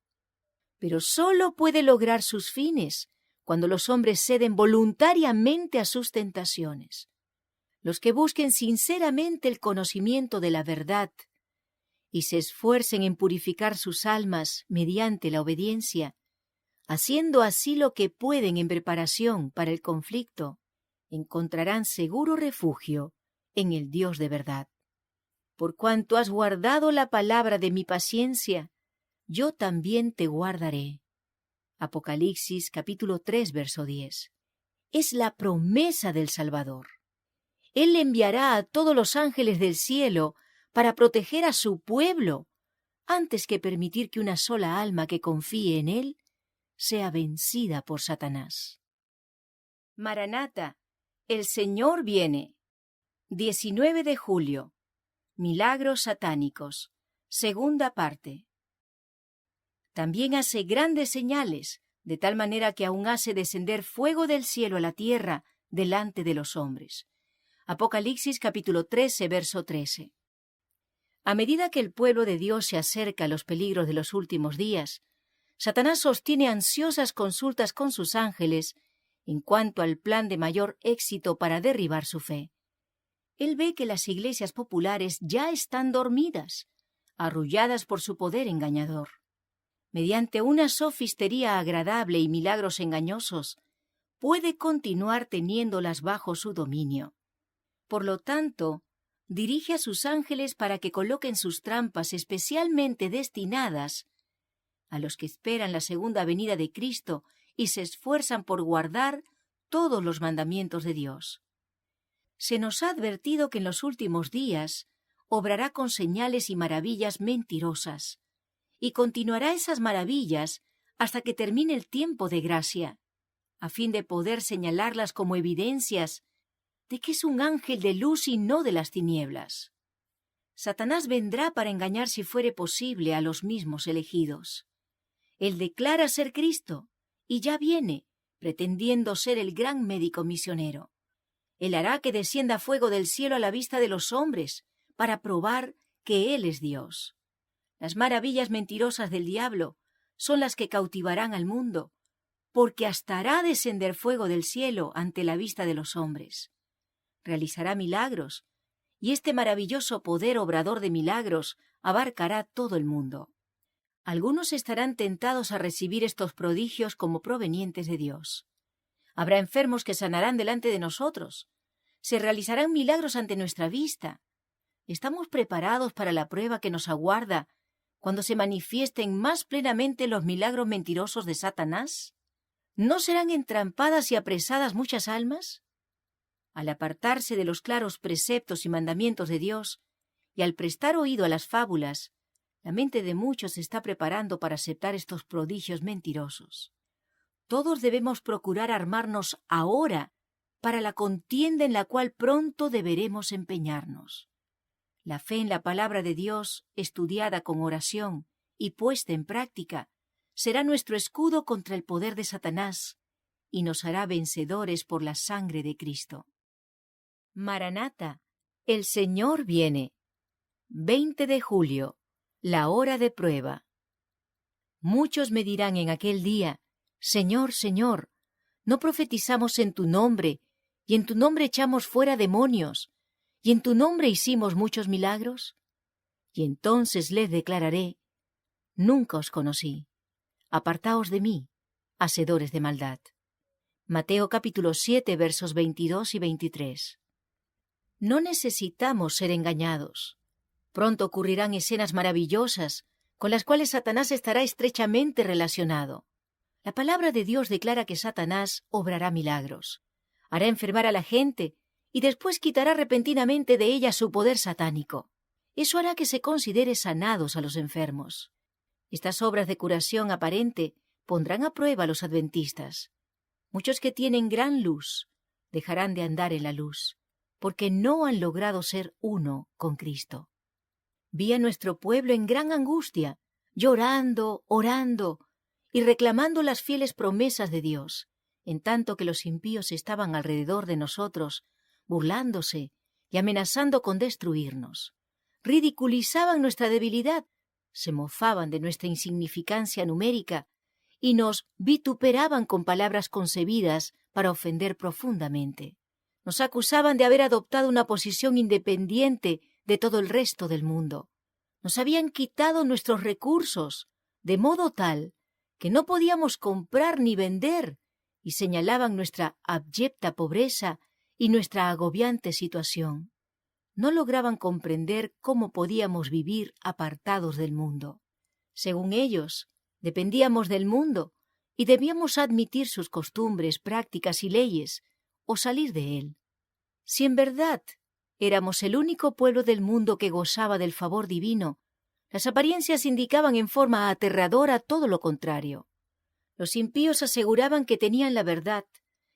Pero solo puede lograr sus fines cuando los hombres ceden voluntariamente a sus tentaciones. Los que busquen sinceramente el conocimiento de la verdad y se esfuercen en purificar sus almas mediante la obediencia, haciendo así lo que pueden en preparación para el conflicto, encontrarán seguro refugio en el Dios de verdad. Por cuanto has guardado la palabra de mi paciencia, yo también te guardaré. Apocalipsis capítulo 3, verso 10. Es la promesa del Salvador. Él enviará a todos los ángeles del cielo para proteger a su pueblo, antes que permitir que una sola alma que confíe en él sea vencida por Satanás. Maranata, el Señor viene. 19 de julio. Milagros satánicos. Segunda parte. También hace grandes señales, de tal manera que aún hace descender fuego del cielo a la tierra delante de los hombres. Apocalipsis capítulo 13, verso 13. A medida que el pueblo de Dios se acerca a los peligros de los últimos días, Satanás sostiene ansiosas consultas con sus ángeles en cuanto al plan de mayor éxito para derribar su fe. Él ve que las iglesias populares ya están dormidas, arrulladas por su poder engañador. Mediante una sofistería agradable y milagros engañosos, puede continuar teniéndolas bajo su dominio. Por lo tanto, dirige a sus ángeles para que coloquen sus trampas especialmente destinadas a los que esperan la segunda venida de Cristo y se esfuerzan por guardar todos los mandamientos de Dios. Se nos ha advertido que en los últimos días obrará con señales y maravillas mentirosas, y continuará esas maravillas hasta que termine el tiempo de gracia, a fin de poder señalarlas como evidencias de que es un ángel de luz y no de las tinieblas. Satanás vendrá para engañar si fuere posible a los mismos elegidos. Él declara ser Cristo y ya viene, pretendiendo ser el gran médico misionero. Él hará que descienda fuego del cielo a la vista de los hombres para probar que Él es Dios. Las maravillas mentirosas del diablo son las que cautivarán al mundo, porque hasta hará descender fuego del cielo ante la vista de los hombres. Realizará milagros, y este maravilloso poder obrador de milagros abarcará todo el mundo. Algunos estarán tentados a recibir estos prodigios como provenientes de Dios. Habrá enfermos que sanarán delante de nosotros. Se realizarán milagros ante nuestra vista. ¿Estamos preparados para la prueba que nos aguarda cuando se manifiesten más plenamente los milagros mentirosos de Satanás? ¿No serán entrampadas y apresadas muchas almas? Al apartarse de los claros preceptos y mandamientos de Dios, y al prestar oído a las fábulas, la mente de muchos se está preparando para aceptar estos prodigios mentirosos. Todos debemos procurar armarnos ahora para la contienda en la cual pronto deberemos empeñarnos. La fe en la palabra de Dios, estudiada con oración y puesta en práctica, será nuestro escudo contra el poder de Satanás y nos hará vencedores por la sangre de Cristo. Maranata, el Señor viene. 20 de julio, la hora de prueba. Muchos me dirán en aquel día: Señor, Señor, ¿no profetizamos en tu nombre, y en tu nombre echamos fuera demonios, y en tu nombre hicimos muchos milagros? Y entonces les declararé: nunca os conocí. Apartaos de mí, hacedores de maldad. Mateo capítulo 7, versos 22 y 23. No necesitamos ser engañados. Pronto ocurrirán escenas maravillosas con las cuales Satanás estará estrechamente relacionado. La palabra de Dios declara que Satanás obrará milagros, hará enfermar a la gente y después quitará repentinamente de ella su poder satánico. Eso hará que se considere sanados a los enfermos. Estas obras de curación aparente pondrán a prueba a los adventistas. Muchos que tienen gran luz dejarán de andar en la luz, porque no han logrado ser uno con Cristo. Vi a nuestro pueblo en gran angustia, llorando, orando y reclamando las fieles promesas de Dios, en tanto que los impíos estaban alrededor de nosotros, burlándose y amenazando con destruirnos. Ridiculizaban nuestra debilidad, se mofaban de nuestra insignificancia numérica y nos vituperaban con palabras concebidas para ofender profundamente. Nos acusaban de haber adoptado una posición independiente de todo el resto del mundo. Nos habían quitado nuestros recursos, de modo tal que no podíamos comprar ni vender, y señalaban nuestra abyecta pobreza y nuestra agobiante situación. No lograban comprender cómo podíamos vivir apartados del mundo. Según ellos, dependíamos del mundo y debíamos admitir sus costumbres, prácticas y leyes, o salir de él. Si en verdad éramos el único pueblo del mundo que gozaba del favor divino, las apariencias indicaban en forma aterradora todo lo contrario. Los impíos aseguraban que tenían la verdad,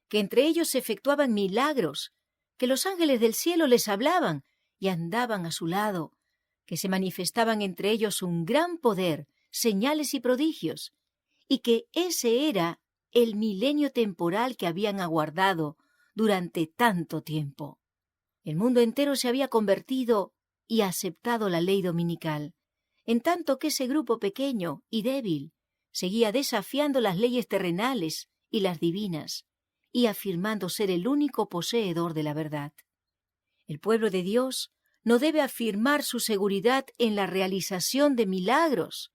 que entre ellos se efectuaban milagros, que los ángeles del cielo les hablaban y andaban a su lado, que se manifestaban entre ellos un gran poder, señales y prodigios, y que ese era el milenio temporal que habían aguardado durante tanto tiempo. El mundo entero se había convertido y aceptado la ley dominical, en tanto que ese grupo pequeño y débil seguía desafiando las leyes terrenales y las divinas, y afirmando ser el único poseedor de la verdad. El pueblo de Dios no debe afirmar su seguridad en la realización de milagros,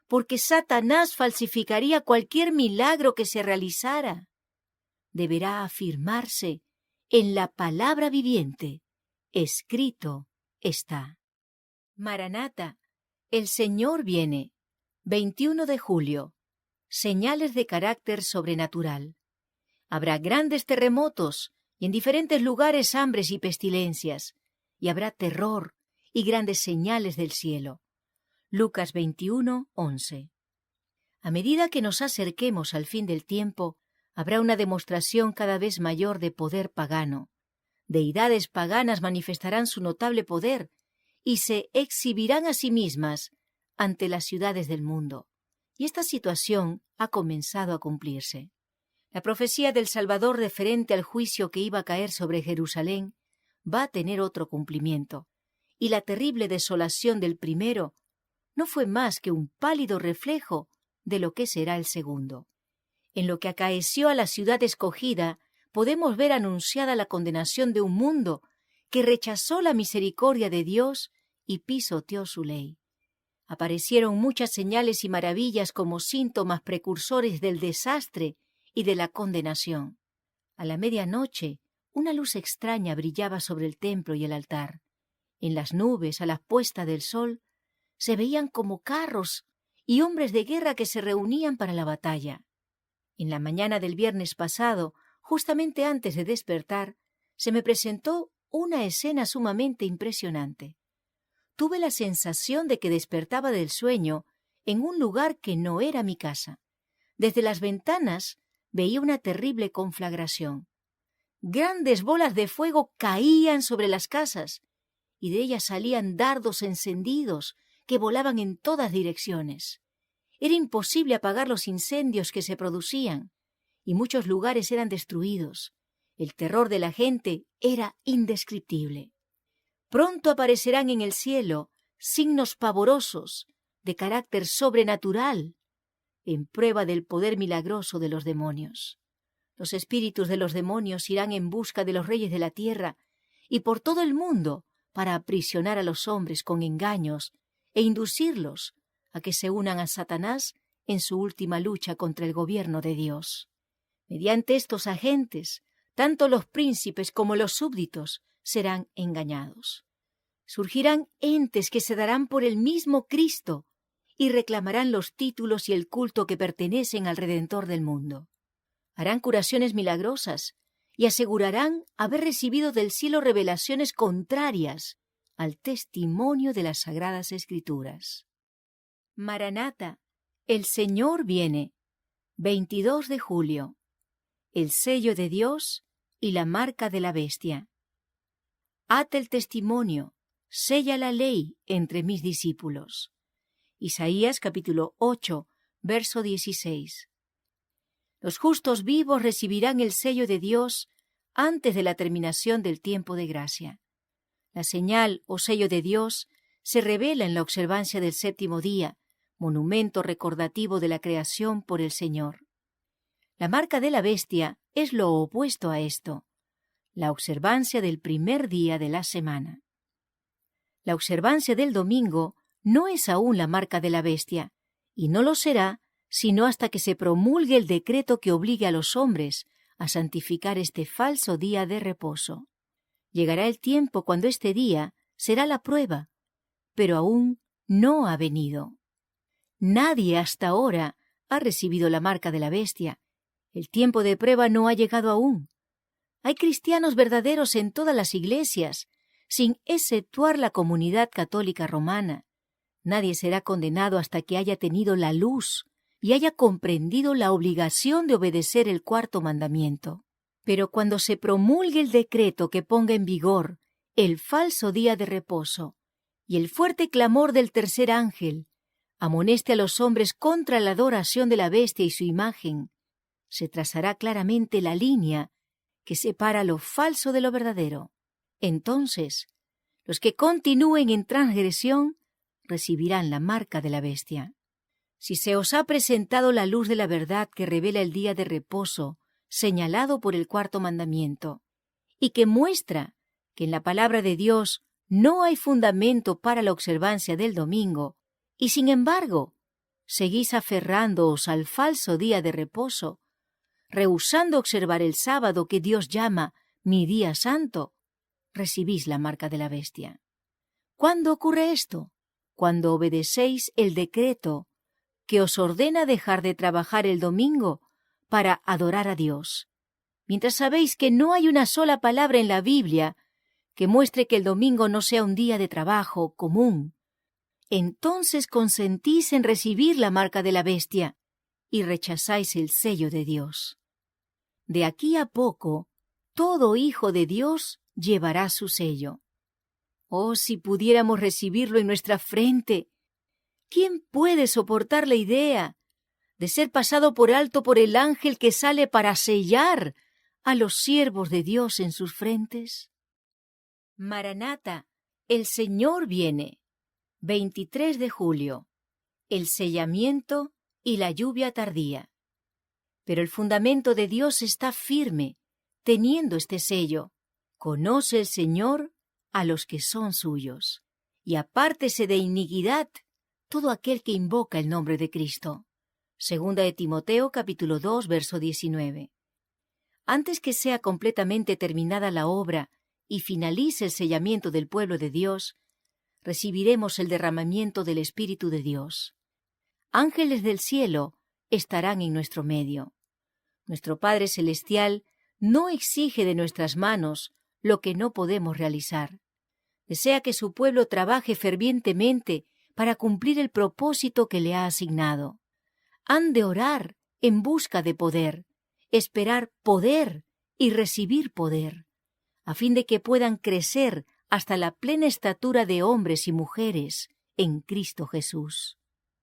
porque Satanás falsificaría cualquier milagro que se realizara. Deberá afirmarse en la palabra viviente. Escrito está. Maranata, el Señor viene. 21 de julio. Señales de carácter sobrenatural. Habrá grandes terremotos y en diferentes lugares hambres y pestilencias, y habrá terror y grandes señales del cielo. Lucas 21, 11. A medida que nos acerquemos al fin del tiempo, habrá una demostración cada vez mayor de poder pagano. Deidades paganas manifestarán su notable poder y se exhibirán a sí mismas ante las ciudades del mundo. Y esta situación ha comenzado a cumplirse. La profecía del Salvador referente al juicio que iba a caer sobre Jerusalén va a tener otro cumplimiento, y la terrible desolación del primero no fue más que un pálido reflejo de lo que será el segundo. En lo que acaeció a la ciudad escogida, podemos ver anunciada la condenación de un mundo que rechazó la misericordia de Dios y pisoteó su ley. Aparecieron muchas señales y maravillas como síntomas precursores del desastre y de la condenación. A la medianoche, una luz extraña brillaba sobre el templo y el altar. En las nubes, a la puesta del sol, se veían como carros y hombres de guerra que se reunían para la batalla. En la mañana del viernes pasado, justamente antes de despertar, se me presentó una escena sumamente impresionante. Tuve la sensación de que despertaba del sueño en un lugar que no era mi casa. Desde las ventanas veía una terrible conflagración. Grandes bolas de fuego caían sobre las casas, y de ellas salían dardos encendidos que volaban en todas direcciones. Era imposible apagar los incendios que se producían, y muchos lugares eran destruidos. El terror de la gente era indescriptible. Pronto aparecerán en el cielo signos pavorosos, de carácter sobrenatural, en prueba del poder milagroso de los demonios. Los espíritus de los demonios irán en busca de los reyes de la tierra y por todo el mundo para aprisionar a los hombres con engaños e inducirlos a que se unan a Satanás en su última lucha contra el gobierno de Dios. Mediante estos agentes, tanto los príncipes como los súbditos serán engañados. Surgirán entes que se darán por el mismo Cristo y reclamarán los títulos y el culto que pertenecen al Redentor del mundo. Harán curaciones milagrosas y asegurarán haber recibido del cielo revelaciones contrarias al testimonio de las Sagradas Escrituras. Maranata, el Señor viene. 22 de julio. El sello de Dios y la marca de la bestia. Ate el testimonio, sella la ley entre mis discípulos. Isaías capítulo 8, verso 16. Los justos vivos recibirán el sello de Dios antes de la terminación del tiempo de gracia. La señal o sello de Dios se revela en la observancia del séptimo día, monumento recordativo de la creación por el Señor. La marca de la bestia es lo opuesto a esto, la observancia del primer día de la semana. La observancia del domingo no es aún la marca de la bestia, y no lo será sino hasta que se promulgue el decreto que obligue a los hombres a santificar este falso día de reposo. Llegará el tiempo cuando este día será la prueba, pero aún no ha venido. Nadie hasta ahora ha recibido la marca de la bestia. El tiempo de prueba no ha llegado aún. Hay cristianos verdaderos en todas las iglesias, sin exceptuar la comunidad católica romana. Nadie será condenado hasta que haya tenido la luz y haya comprendido la obligación de obedecer el cuarto mandamiento. Pero cuando se promulgue el decreto que ponga en vigor el falso día de reposo y el fuerte clamor del tercer ángel amoneste a los hombres contra la adoración de la bestia y su imagen, se trazará claramente la línea que separa lo falso de lo verdadero. Entonces, los que continúen en transgresión recibirán la marca de la bestia. Si se os ha presentado la luz de la verdad que revela el día de reposo señalado por el cuarto mandamiento, y que muestra que en la palabra de Dios no hay fundamento para la observancia del domingo, y sin embargo seguís aferrándoos al falso día de reposo, rehusando observar el sábado que Dios llama mi día santo, recibís la marca de la bestia. ¿Cuándo ocurre esto? Cuando obedecéis el decreto que os ordena dejar de trabajar el domingo para adorar a Dios, mientras sabéis que no hay una sola palabra en la Biblia que muestre que el domingo no sea un día de trabajo común. Entonces consentís en recibir la marca de la bestia y rechazáis el sello de Dios. De aquí a poco, todo hijo de Dios llevará su sello. Oh, si pudiéramos recibirlo en nuestra frente. ¿Quién puede soportar la idea de ser pasado por alto por el ángel que sale para sellar a los siervos de Dios en sus frentes? Maranata, el Señor viene. 23 de julio. El sellamiento y la lluvia tardía. Pero el fundamento de Dios está firme, teniendo este sello. Conoce el Señor a los que son suyos, y apártese de iniquidad todo aquel que invoca el nombre de Cristo. Segunda de Timoteo, capítulo 2, verso 19. Antes que sea completamente terminada la obra y finalice el sellamiento del pueblo de Dios, recibiremos el derramamiento del Espíritu de Dios. Ángeles del cielo estarán en nuestro medio. Nuestro Padre Celestial no exige de nuestras manos lo que no podemos realizar. Desea que su pueblo trabaje fervientemente para cumplir el propósito que le ha asignado. Han de orar en busca de poder, esperar poder y recibir poder, a fin de que puedan crecer hasta la plena estatura de hombres y mujeres en Cristo Jesús.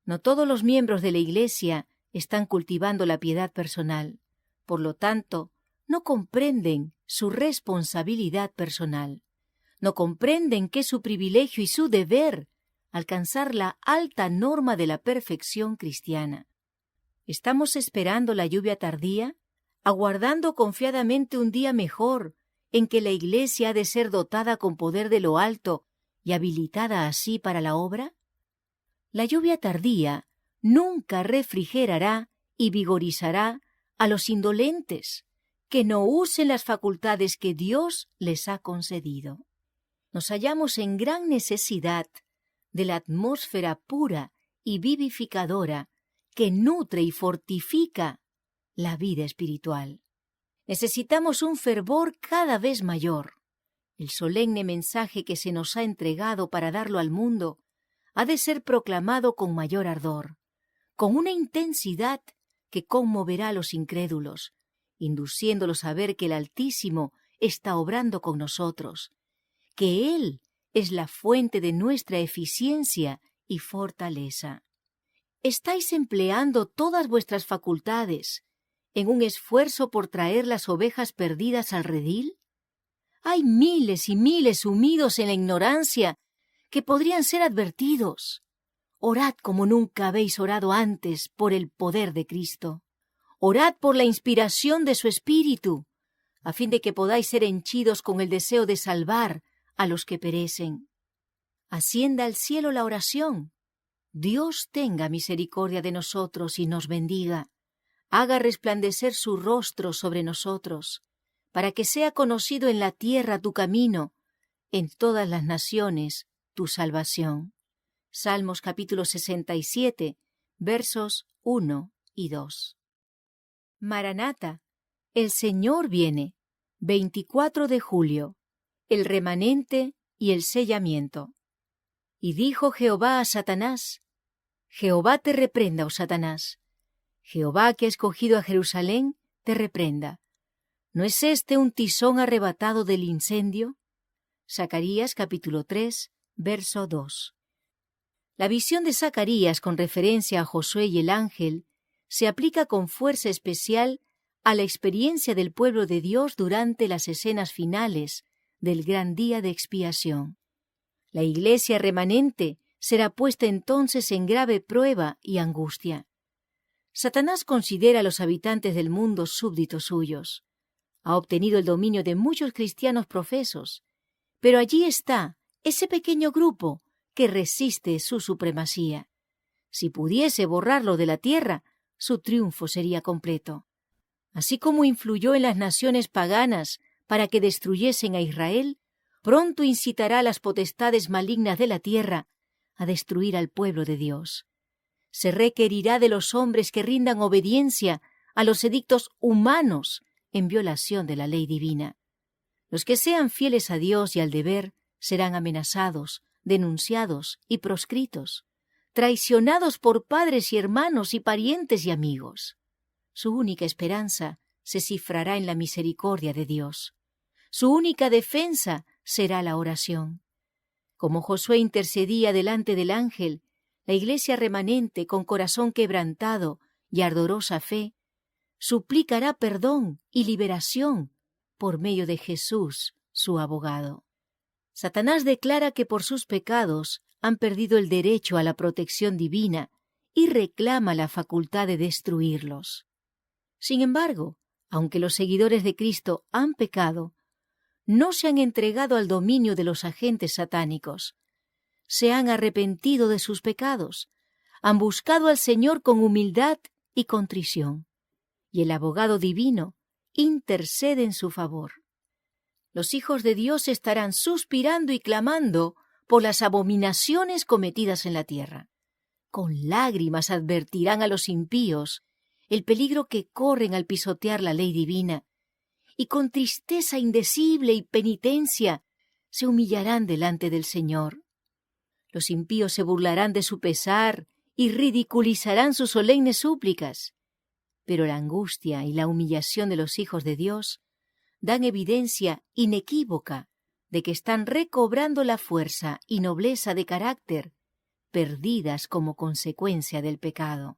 No todos los miembros de la Iglesia están cultivando la piedad personal. Por lo tanto, no comprenden su responsabilidad personal. No comprenden que es su privilegio y su deber alcanzar la alta norma de la perfección cristiana. ¿Estamos esperando la lluvia tardía? ¿Aguardando confiadamente un día mejor en que la Iglesia ha de ser dotada con poder de lo alto y habilitada así para la obra? La lluvia tardía nunca refrigerará y vigorizará a los indolentes que no usen las facultades que Dios les ha concedido. Nos hallamos en gran necesidad de la atmósfera pura y vivificadora que nutre y fortifica la vida espiritual. Necesitamos un fervor cada vez mayor. El solemne mensaje que se nos ha entregado para darlo al mundo ha de ser proclamado con mayor ardor, con una intensidad que conmoverá a los incrédulos, induciéndolos a ver que el Altísimo está obrando con nosotros, que Él es la fuente de nuestra eficiencia y fortaleza. ¿Estáis empleando todas vuestras facultades en un esfuerzo por traer las ovejas perdidas al redil? Hay miles y miles sumidos en la ignorancia que podrían ser advertidos. Orad como nunca habéis orado antes por el poder de Cristo. Orad por la inspiración de su Espíritu, a fin de que podáis ser henchidos con el deseo de salvar a los que perecen. Ascienda al cielo la oración. Dios tenga misericordia de nosotros y nos bendiga. Haga resplandecer su rostro sobre nosotros, para que sea conocido en la tierra tu camino, en todas las naciones tu salvación. Salmos capítulo 67, versos 1 y 2. Maranata, el Señor viene. 24 de julio. El remanente y el sellamiento. Y dijo Jehová a Satanás: Jehová te reprenda, oh Satanás. Jehová, que ha escogido a Jerusalén, te reprenda. ¿No es este un tizón arrebatado del incendio? Zacarías capítulo 3, verso 2. La visión de Zacarías con referencia a Josué y el ángel se aplica con fuerza especial a la experiencia del pueblo de Dios durante las escenas finales del gran día de expiación. La iglesia remanente será puesta entonces en grave prueba y angustia. Satanás considera a los habitantes del mundo súbditos suyos. Ha obtenido el dominio de muchos cristianos profesos, pero allí está ese pequeño grupo que resiste su supremacía. Si pudiese borrarlo de la tierra, su triunfo sería completo. Así como influyó en las naciones paganas para que destruyesen a Israel, pronto incitará a las potestades malignas de la tierra a destruir al pueblo de Dios. Se requerirá de los hombres que rindan obediencia a los edictos humanos en violación de la ley divina. Los que sean fieles a Dios y al deber serán amenazados, denunciados y proscritos, traicionados por padres y hermanos y parientes y amigos. Su única esperanza se cifrará en la misericordia de Dios. Su única defensa será la oración. Como Josué intercedía delante del ángel, la iglesia remanente, con corazón quebrantado y ardorosa fe, suplicará perdón y liberación por medio de Jesús, su abogado. Satanás declara que por sus pecados han perdido el derecho a la protección divina y reclama la facultad de destruirlos. Sin embargo, aunque los seguidores de Cristo han pecado, no se han entregado al dominio de los agentes satánicos. Se han arrepentido de sus pecados, han buscado al Señor con humildad y contrición, y el abogado divino intercede en su favor. Los hijos de Dios estarán suspirando y clamando por las abominaciones cometidas en la tierra. Con lágrimas advertirán a los impíos el peligro que corren al pisotear la ley divina, y con tristeza indecible y penitencia se humillarán delante del Señor. Los impíos se burlarán de su pesar y ridiculizarán sus solemnes súplicas, pero la angustia y la humillación de los hijos de Dios dan evidencia inequívoca de que están recobrando la fuerza y nobleza de carácter perdidas como consecuencia del pecado.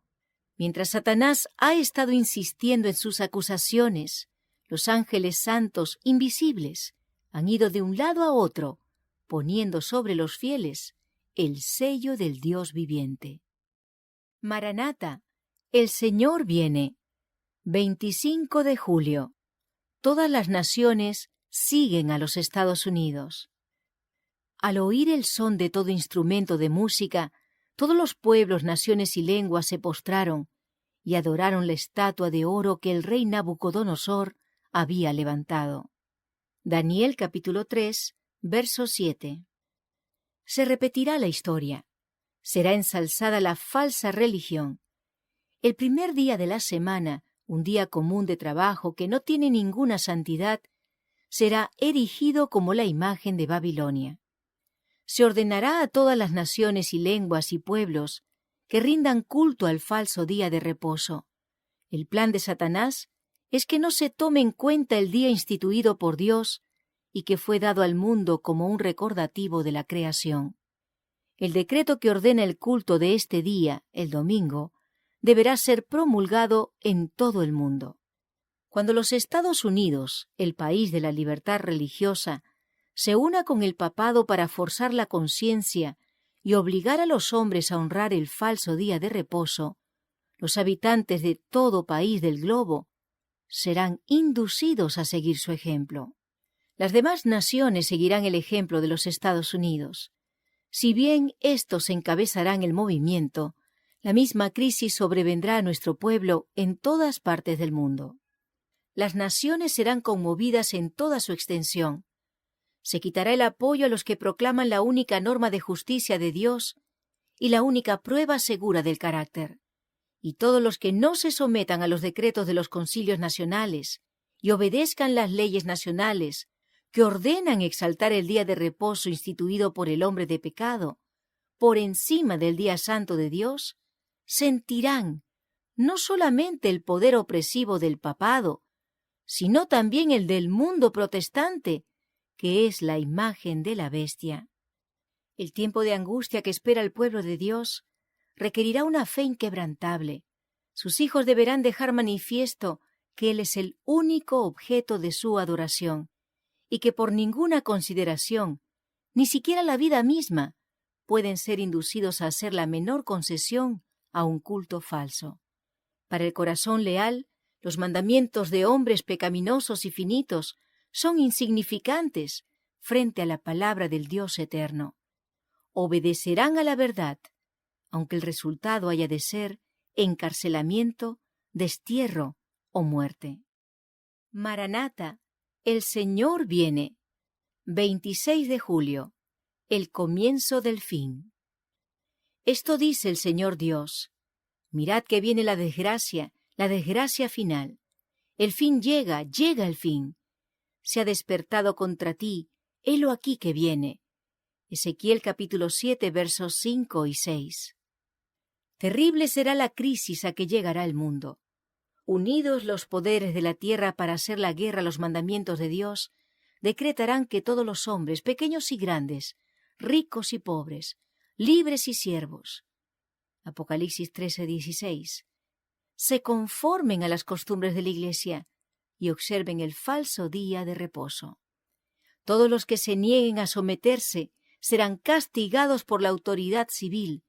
Mientras Satanás ha estado insistiendo en sus acusaciones, los ángeles santos invisibles han ido de un lado a otro, poniendo sobre los fieles el sello del Dios viviente. Maranata, el Señor viene. 25 de julio. Todas las naciones siguen a los Estados Unidos. Al oír el son de todo instrumento de música, todos los pueblos, naciones y lenguas se postraron y adoraron la estatua de oro que el rey Nabucodonosor había levantado. Daniel capítulo 3, verso 7. Se repetirá la historia. Será ensalzada la falsa religión. El primer día de la semana, un día común de trabajo que no tiene ninguna santidad, será erigido como la imagen de Babilonia. Se ordenará a todas las naciones y lenguas y pueblos que rindan culto al falso día de reposo. El plan de Satanás es que no se tome en cuenta el día instituido por Dios y que fue dado al mundo como un recordativo de la creación. El decreto que ordena el culto de este día, el domingo, deberá ser promulgado en todo el mundo. Cuando los Estados Unidos, el país de la libertad religiosa, se una con el papado para forzar la conciencia y obligar a los hombres a honrar el falso día de reposo, los habitantes de todo país del globo serán inducidos a seguir su ejemplo. Las demás naciones seguirán el ejemplo de los Estados Unidos. Si bien éstos encabezarán el movimiento, la misma crisis sobrevendrá a nuestro pueblo en todas partes del mundo. Las naciones serán conmovidas en toda su extensión. Se quitará el apoyo a los que proclaman la única norma de justicia de Dios y la única prueba segura del carácter. Y todos los que no se sometan a los decretos de los concilios nacionales y obedezcan las leyes nacionales que ordenan exaltar el día de reposo instituido por el hombre de pecado, por encima del día santo de Dios, sentirán no solamente el poder opresivo del papado, sino también el del mundo protestante, que es la imagen de la bestia. El tiempo de angustia que espera el pueblo de Dios requerirá una fe inquebrantable. Sus hijos deberán dejar manifiesto que Él es el único objeto de su adoración y que por ninguna consideración, ni siquiera la vida misma, pueden ser inducidos a hacer la menor concesión a un culto falso. Para el corazón leal, los mandamientos de hombres pecaminosos y finitos son insignificantes frente a la palabra del Dios eterno. Obedecerán a la verdad, aunque el resultado haya de ser encarcelamiento, destierro o muerte. Maranata, el Señor viene. 26 de julio, el comienzo del fin. Esto dice el Señor Dios: mirad que viene la desgracia final. El fin llega el fin. Se ha despertado contra ti, helo aquí que viene. Ezequiel capítulo 7, versos 5 y 6. Terrible será la crisis a que llegará el mundo. Unidos los poderes de la tierra para hacer la guerra a los mandamientos de Dios, decretarán que todos los hombres, pequeños y grandes, ricos y pobres, libres y siervos, Apocalipsis 13:16, se conformen a las costumbres de la Iglesia y observen el falso día de reposo. Todos los que se nieguen a someterse serán castigados por la autoridad civil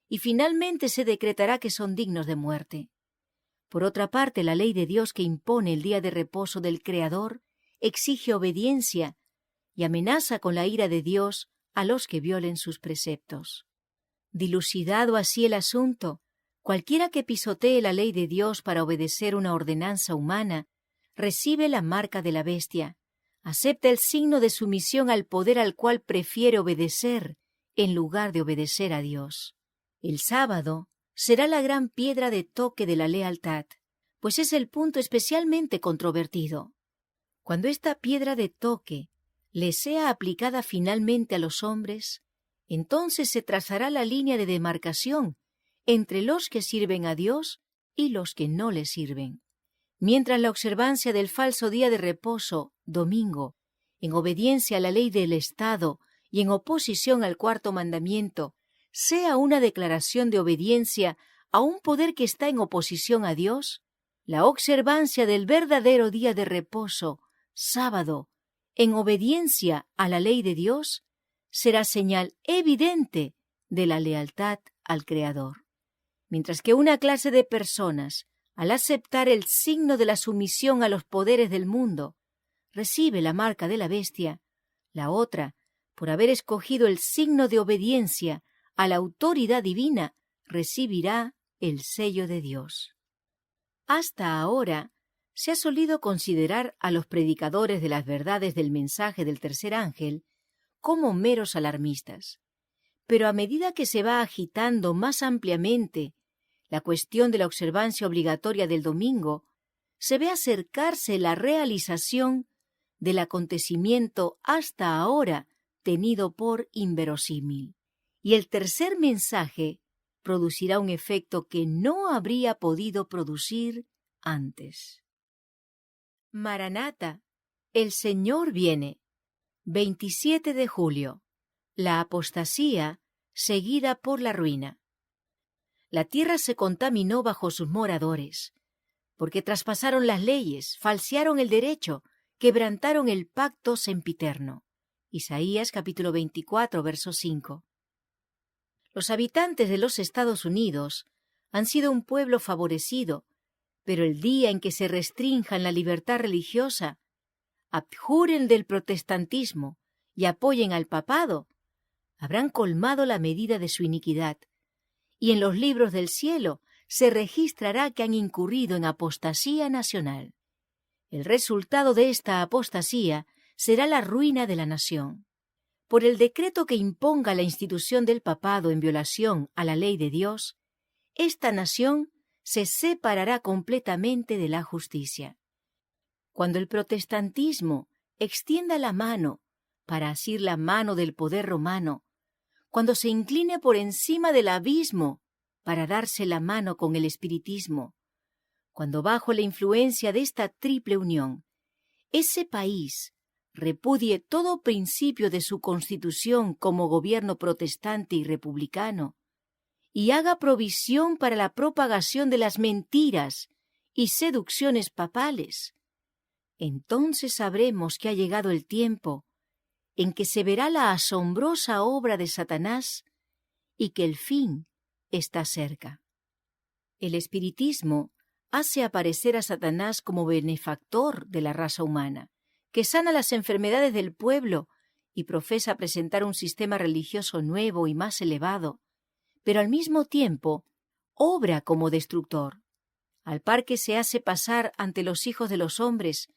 y finalmente se decretará que son dignos de muerte. Por otra parte, la ley de Dios que impone el día de reposo del Creador exige obediencia y amenaza con la ira de Dios a los que violen sus preceptos. Dilucidado así el asunto, cualquiera que pisotee la ley de Dios para obedecer una ordenanza humana recibe la marca de la bestia, acepta el signo de sumisión al poder al cual prefiere obedecer en lugar de obedecer a Dios. El sábado será la gran piedra de toque de la lealtad, pues es el punto especialmente controvertido. Cuando esta piedra de toque le sea aplicada finalmente a los hombres, entonces se trazará la línea de demarcación entre los que sirven a Dios y los que no le sirven. Mientras la observancia del falso día de reposo, domingo, en obediencia a la ley del Estado y en oposición al cuarto mandamiento, sea una declaración de obediencia a un poder que está en oposición a Dios, la observancia del verdadero día de reposo, sábado, en obediencia a la ley de Dios, será señal evidente de la lealtad al Creador. Mientras que una clase de personas, al aceptar el signo de la sumisión a los poderes del mundo, recibe la marca de la bestia, la otra, por haber escogido el signo de obediencia a la autoridad divina, recibirá el sello de Dios. Hasta ahora se ha solido considerar a los predicadores de las verdades del mensaje del tercer ángel como meros alarmistas. Pero a medida que se va agitando más ampliamente la cuestión de la observancia obligatoria del domingo, se ve acercarse la realización del acontecimiento hasta ahora tenido por inverosímil. Y el tercer mensaje producirá un efecto que no habría podido producir antes. Maranata, el Señor viene. 27 de julio. La apostasía seguida por la ruina. La tierra se contaminó bajo sus moradores, porque traspasaron las leyes, falsearon el derecho, quebrantaron el pacto sempiterno. Isaías capítulo 24, verso 5. Los habitantes de los Estados Unidos han sido un pueblo favorecido, pero el día en que se restrinjan la libertad religiosa, abjuren del protestantismo y apoyen al papado, habrán colmado la medida de su iniquidad, y en los libros del cielo se registrará que han incurrido en apostasía nacional. El resultado de esta apostasía será la ruina de la nación. Por el decreto que imponga la institución del papado en violación a la ley de Dios, esta nación se separará completamente de la justicia. Cuando el protestantismo extienda la mano para asir la mano del poder romano, cuando se incline por encima del abismo para darse la mano con el espiritismo, cuando bajo la influencia de esta triple unión, ese país repudie todo principio de su constitución como gobierno protestante y republicano, y haga provisión para la propagación de las mentiras y seducciones papales, entonces sabremos que ha llegado el tiempo en que se verá la asombrosa obra de Satanás y que el fin está cerca. El espiritismo hace aparecer a Satanás como benefactor de la raza humana, que sana las enfermedades del pueblo y profesa presentar un sistema religioso nuevo y más elevado, pero al mismo tiempo obra como destructor, al par que se hace pasar ante los hijos de los hombres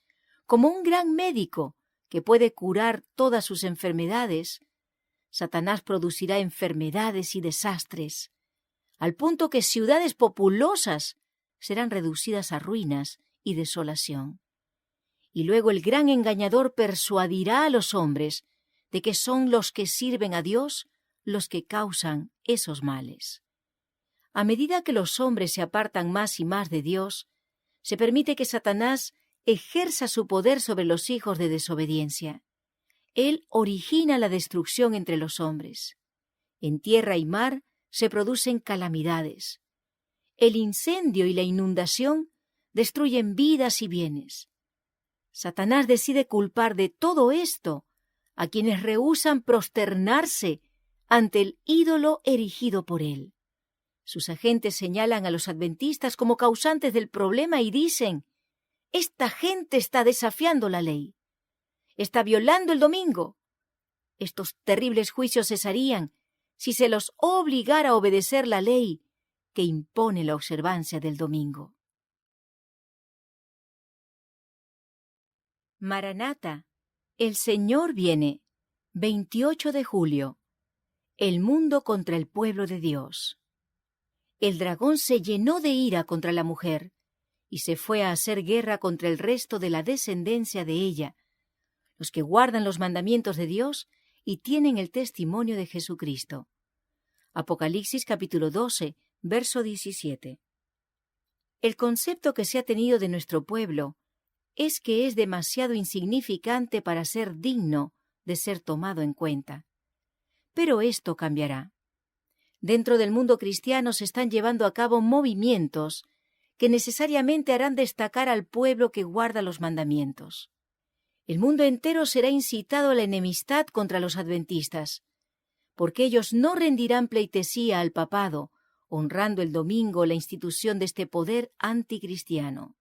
como un gran médico que puede curar todas sus enfermedades. Satanás producirá enfermedades y desastres, al punto que ciudades populosas serán reducidas a ruinas y desolación. Y luego el gran engañador persuadirá a los hombres de que son los que sirven a Dios los que causan esos males. A medida que los hombres se apartan más y más de Dios, se permite que Satanás ejerza su poder sobre los hijos de desobediencia. Él origina la destrucción entre los hombres. En tierra y mar se producen calamidades. El incendio y la inundación destruyen vidas y bienes. Satanás decide culpar de todo esto a quienes rehúsan prosternarse ante el ídolo erigido por él. Sus agentes señalan a los adventistas como causantes del problema y dicen: «Esta gente está desafiando la ley. Está violando el domingo. Estos terribles juicios cesarían si se los obligara a obedecer la ley que impone la observancia del domingo». Maranata, el Señor viene. 28 de julio. El mundo contra el pueblo de Dios. El dragón se llenó de ira contra la mujer y se fue a hacer guerra contra el resto de la descendencia de ella, los que guardan los mandamientos de Dios y tienen el testimonio de Jesucristo. Apocalipsis capítulo 12, verso 17. El concepto que se ha tenido de nuestro pueblo es que es demasiado insignificante para ser digno de ser tomado en cuenta. Pero esto cambiará. Dentro del mundo cristiano se están llevando a cabo movimientos que necesariamente harán destacar al pueblo que guarda los mandamientos. El mundo entero será incitado a la enemistad contra los adventistas, porque ellos no rendirán pleitesía al papado, honrando el domingo la institución de este poder anticristiano.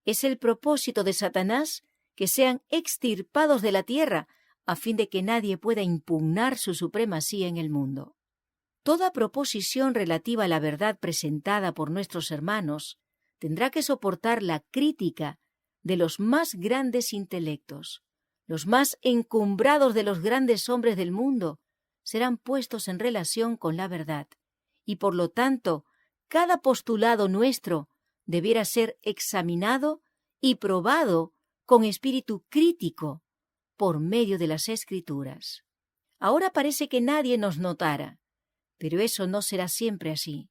Es el propósito de Satanás que sean extirpados de la tierra, a fin de que nadie pueda impugnar su supremacía en el mundo. Toda proposición relativa a la verdad presentada por nuestros hermanos tendrá que soportar la crítica de los más grandes intelectos. Los más encumbrados de los grandes hombres del mundo serán puestos en relación con la verdad, y por lo tanto, cada postulado nuestro debiera ser examinado y probado con espíritu crítico por medio de las Escrituras. Ahora parece que nadie nos notara, pero eso no será siempre así.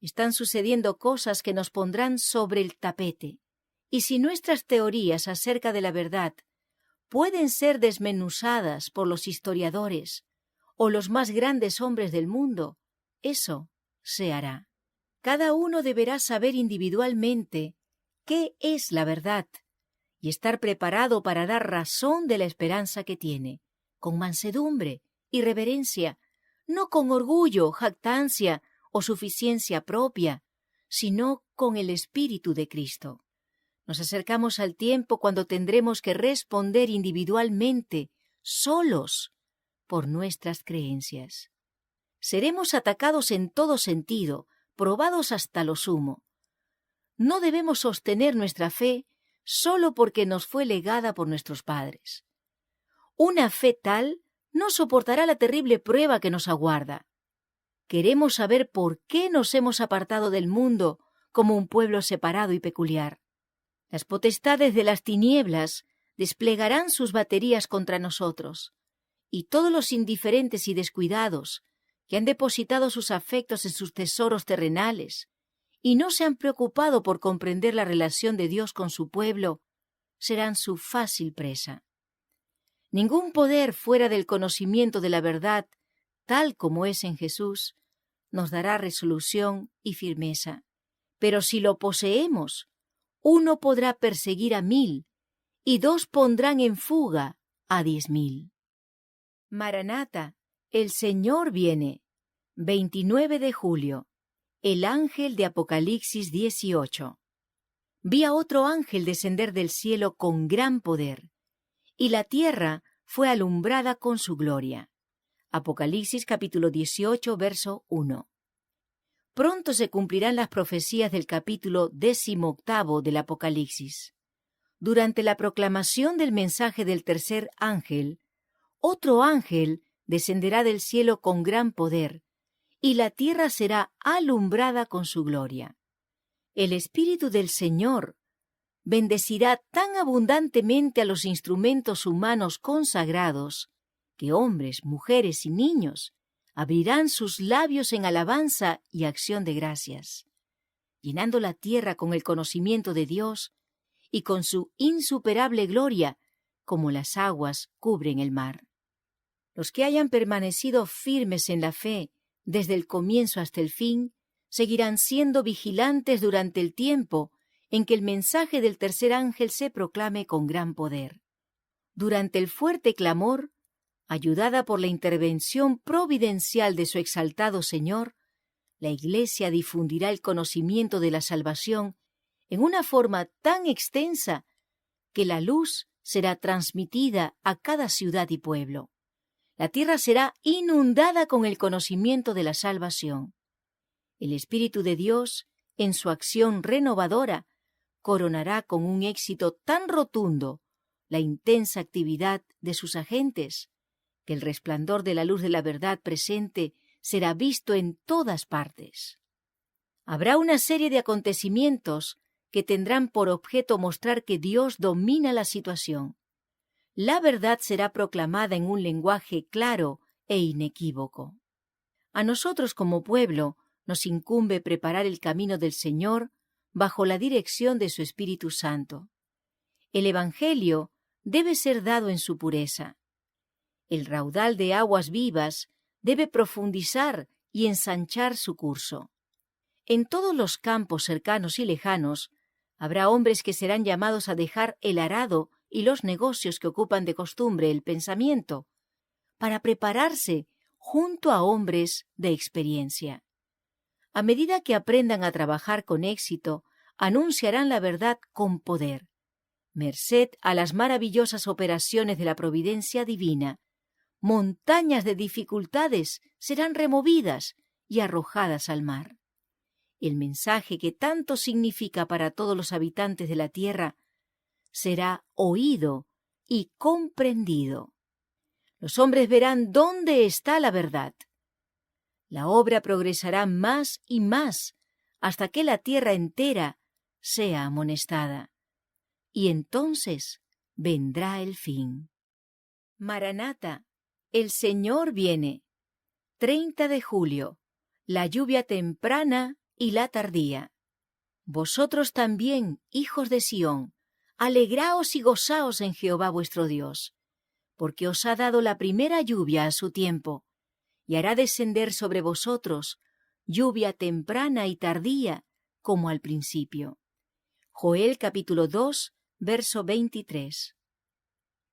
Están sucediendo cosas que nos pondrán sobre el tapete, y si nuestras teorías acerca de la verdad pueden ser desmenuzadas por los historiadores o los más grandes hombres del mundo, eso se hará. Cada uno deberá saber individualmente qué es la verdad y estar preparado para dar razón de la esperanza que tiene, con mansedumbre y reverencia, no con orgullo, jactancia o suficiencia propia, sino con el Espíritu de Cristo. Nos acercamos al tiempo cuando tendremos que responder individualmente, solos, por nuestras creencias. Seremos atacados en todo sentido, probados hasta lo sumo. No debemos sostener nuestra fe solo porque nos fue legada por nuestros padres. Una fe tal no soportará la terrible prueba que nos aguarda. Queremos saber por qué nos hemos apartado del mundo como un pueblo separado y peculiar. Las potestades de las tinieblas desplegarán sus baterías contra nosotros, y todos los indiferentes y descuidados que han depositado sus afectos en sus tesoros terrenales y no se han preocupado por comprender la relación de Dios con su pueblo, serán su fácil presa. Ningún poder fuera del conocimiento de la verdad, tal como es en Jesús, nos dará resolución y firmeza. Pero si lo poseemos, uno podrá perseguir a 1000 y 2 pondrán en fuga a 10.000. Maranata, el Señor viene. 29 de julio. El ángel de Apocalipsis 18. Vi a otro ángel descender del cielo con gran poder, y la tierra fue alumbrada con su gloria. Apocalipsis capítulo 18, verso 1. Pronto se cumplirán las profecías del capítulo 18 del Apocalipsis. Durante la proclamación del mensaje del tercer ángel, otro ángel descenderá del cielo con gran poder, y la tierra será alumbrada con su gloria. El Espíritu del Señor bendecirá tan abundantemente a los instrumentos humanos consagrados, que hombres, mujeres y niños abrirán sus labios en alabanza y acción de gracias, llenando la tierra con el conocimiento de Dios y con su insuperable gloria, como las aguas cubren el mar. Los que hayan permanecido firmes en la fe desde el comienzo hasta el fin, seguirán siendo vigilantes durante el tiempo en que el mensaje del tercer ángel se proclame con gran poder. Durante el fuerte clamor, ayudada por la intervención providencial de su exaltado Señor, la Iglesia difundirá el conocimiento de la salvación en una forma tan extensa que la luz será transmitida a cada ciudad y pueblo. La tierra será inundada con el conocimiento de la salvación. El Espíritu de Dios, en su acción renovadora, coronará con un éxito tan rotundo la intensa actividad de sus agentes, que el resplandor de la luz de la verdad presente será visto en todas partes. Habrá una serie de acontecimientos que tendrán por objeto mostrar que Dios domina la situación. La verdad será proclamada en un lenguaje claro e inequívoco. A nosotros como pueblo nos incumbe preparar el camino del Señor bajo la dirección de su Espíritu Santo. El Evangelio debe ser dado en su pureza. El raudal de aguas vivas debe profundizar y ensanchar su curso. En todos los campos cercanos y lejanos habrá hombres que serán llamados a dejar el arado y los negocios que ocupan de costumbre el pensamiento, para prepararse junto a hombres de experiencia. A medida que aprendan a trabajar con éxito, anunciarán la verdad con poder. Merced a las maravillosas operaciones de la providencia divina, montañas de dificultades serán removidas y arrojadas al mar. El mensaje que tanto significa para todos los habitantes de la tierra será oído y comprendido. Los hombres verán dónde está la verdad. La obra progresará más y más hasta que la tierra entera sea amonestada. Y entonces vendrá el fin. Maranata, el Señor viene. 30 de julio, la lluvia temprana y la tardía. Vosotros también, hijos de Sión, alegraos y gozaos en Jehová vuestro Dios, porque os ha dado la primera lluvia a su tiempo, y hará descender sobre vosotros lluvia temprana y tardía, como al principio. Joel capítulo 2, verso 23.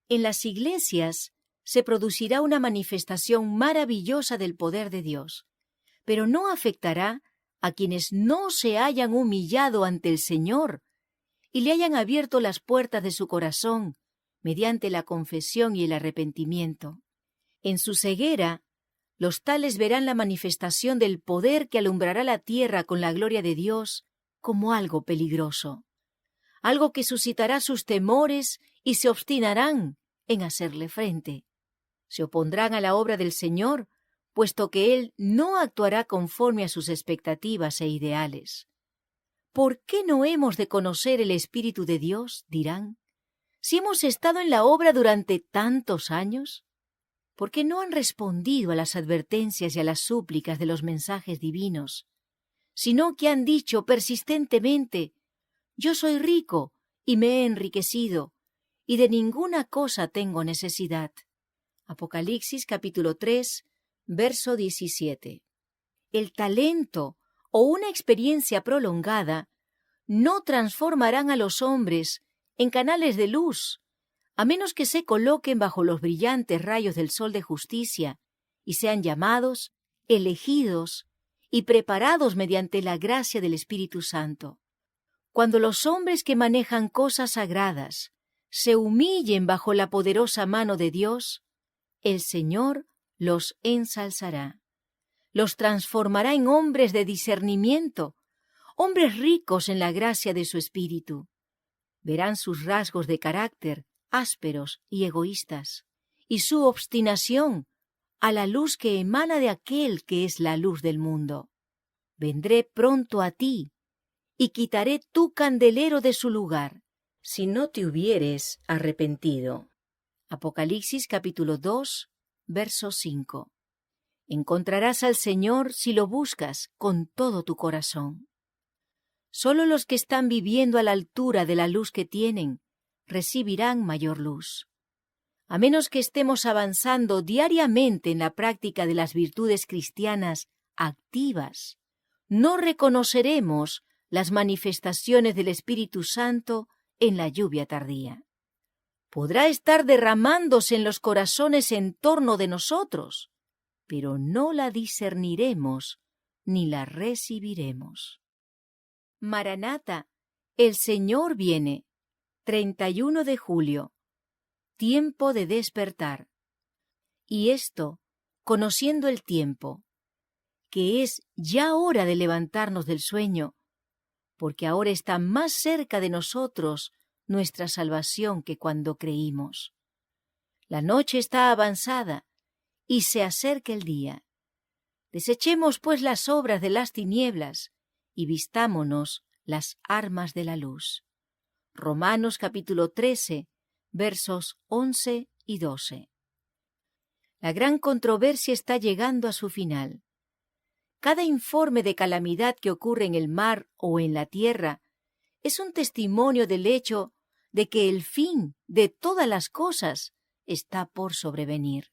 En las iglesias se producirá una manifestación maravillosa del poder de Dios, pero no afectará a quienes no se hayan humillado ante el Señor y le hayan abierto las puertas de su corazón mediante la confesión y el arrepentimiento. En su ceguera, los tales verán la manifestación del poder que alumbrará la tierra con la gloria de Dios como algo peligroso, algo que suscitará sus temores y se obstinarán en hacerle frente. Se opondrán a la obra del Señor, puesto que Él no actuará conforme a sus expectativas e ideales. ¿Por qué no hemos de conocer el Espíritu de Dios?, dirán. Si hemos estado en la obra durante tantos años, ¿por qué no han respondido a las advertencias y a las súplicas de los mensajes divinos, sino que han dicho persistentemente: yo soy rico y me he enriquecido, y de ninguna cosa tengo necesidad? Apocalipsis capítulo 3, verso 17. El talento o una experiencia prolongada no transformarán a los hombres en canales de luz, a menos que se coloquen bajo los brillantes rayos del sol de justicia y sean llamados, elegidos y preparados mediante la gracia del Espíritu Santo. Cuando los hombres que manejan cosas sagradas se humillen bajo la poderosa mano de Dios, el Señor los ensalzará. Los transformará en hombres de discernimiento, hombres ricos en la gracia de su Espíritu. Verán sus rasgos de carácter ásperos y egoístas, y su obstinación a la luz que emana de aquel que es la luz del mundo. Vendré pronto a ti, y quitaré tu candelero de su lugar, si no te hubieres arrepentido. Apocalipsis capítulo 2, verso 5. Encontrarás al Señor si lo buscas con todo tu corazón. Solo los que están viviendo a la altura de la luz que tienen recibirán mayor luz. A menos que estemos avanzando diariamente en la práctica de las virtudes cristianas activas, no reconoceremos las manifestaciones del Espíritu Santo en la lluvia tardía. Podrá estar derramándose en los corazones en torno de nosotros, pero no la discerniremos ni la recibiremos. Maranata, el Señor viene. 31 de julio. Tiempo de despertar. Y esto, conociendo el tiempo, que es ya hora de levantarnos del sueño, porque ahora está más cerca de nosotros nuestra salvación que cuando creímos. La noche está avanzada y se acerca el día. Desechemos pues las obras de las tinieblas y vistámonos las armas de la luz. Romanos capítulo 13, versos 11 y 12. La gran controversia está llegando a su final. Cada informe de calamidad que ocurre en el mar o en la tierra es un testimonio del hecho de que el fin de todas las cosas está por sobrevenir.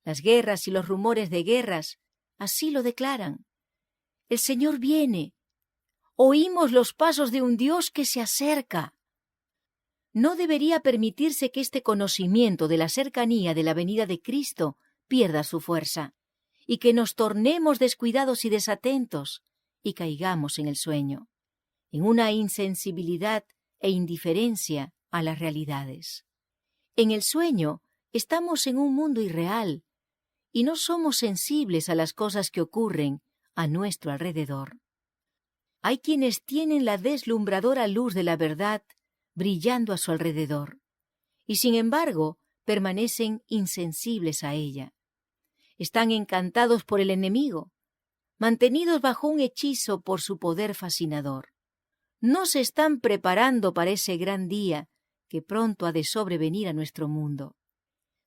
Las guerras y los rumores de guerras así lo declaran. El Señor viene. Oímos los pasos de un Dios que se acerca. No debería permitirse que este conocimiento de la cercanía de la venida de Cristo pierda su fuerza, y que nos tornemos descuidados y desatentos, y caigamos en el sueño, en una insensibilidad e indiferencia a las realidades. En el sueño estamos en un mundo irreal, y no somos sensibles a las cosas que ocurren a nuestro alrededor. Hay quienes tienen la deslumbradora luz de la verdad brillando a su alrededor, y sin embargo permanecen insensibles a ella. Están encantados por el enemigo, mantenidos bajo un hechizo por su poder fascinador. No se están preparando para ese gran día que pronto ha de sobrevenir a nuestro mundo.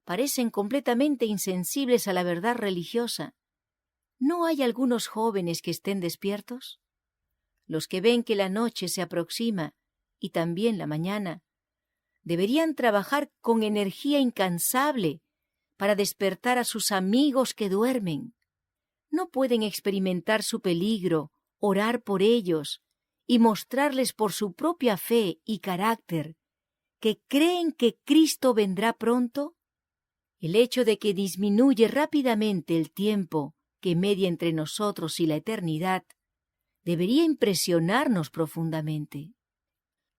Parecen completamente insensibles a la verdad religiosa. ¿No hay algunos jóvenes que estén despiertos? Los que ven que la noche se aproxima y también la mañana, deberían trabajar con energía incansable para despertar a sus amigos que duermen. No pueden experimentar su peligro, orar por ellos y mostrarles por su propia fe y carácter que creen que Cristo vendrá pronto. El hecho de que disminuye rápidamente el tiempo que media entre nosotros y la eternidad debería impresionarnos profundamente.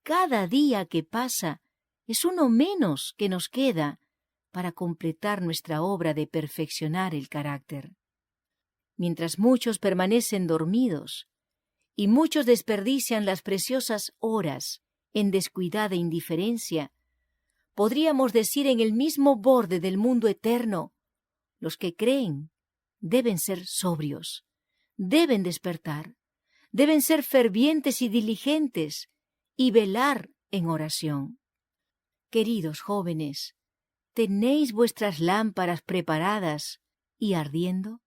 Cada día que pasa es uno menos que nos queda para completar nuestra obra de perfeccionar el carácter. Mientras muchos permanecen dormidos y muchos desperdician las preciosas horas en descuidada indiferencia, podríamos decir en el mismo borde del mundo eterno, los que creen deben ser sobrios, deben despertar, deben ser fervientes y diligentes y velar en oración. Queridos jóvenes, ¿tenéis vuestras lámparas preparadas y ardiendo?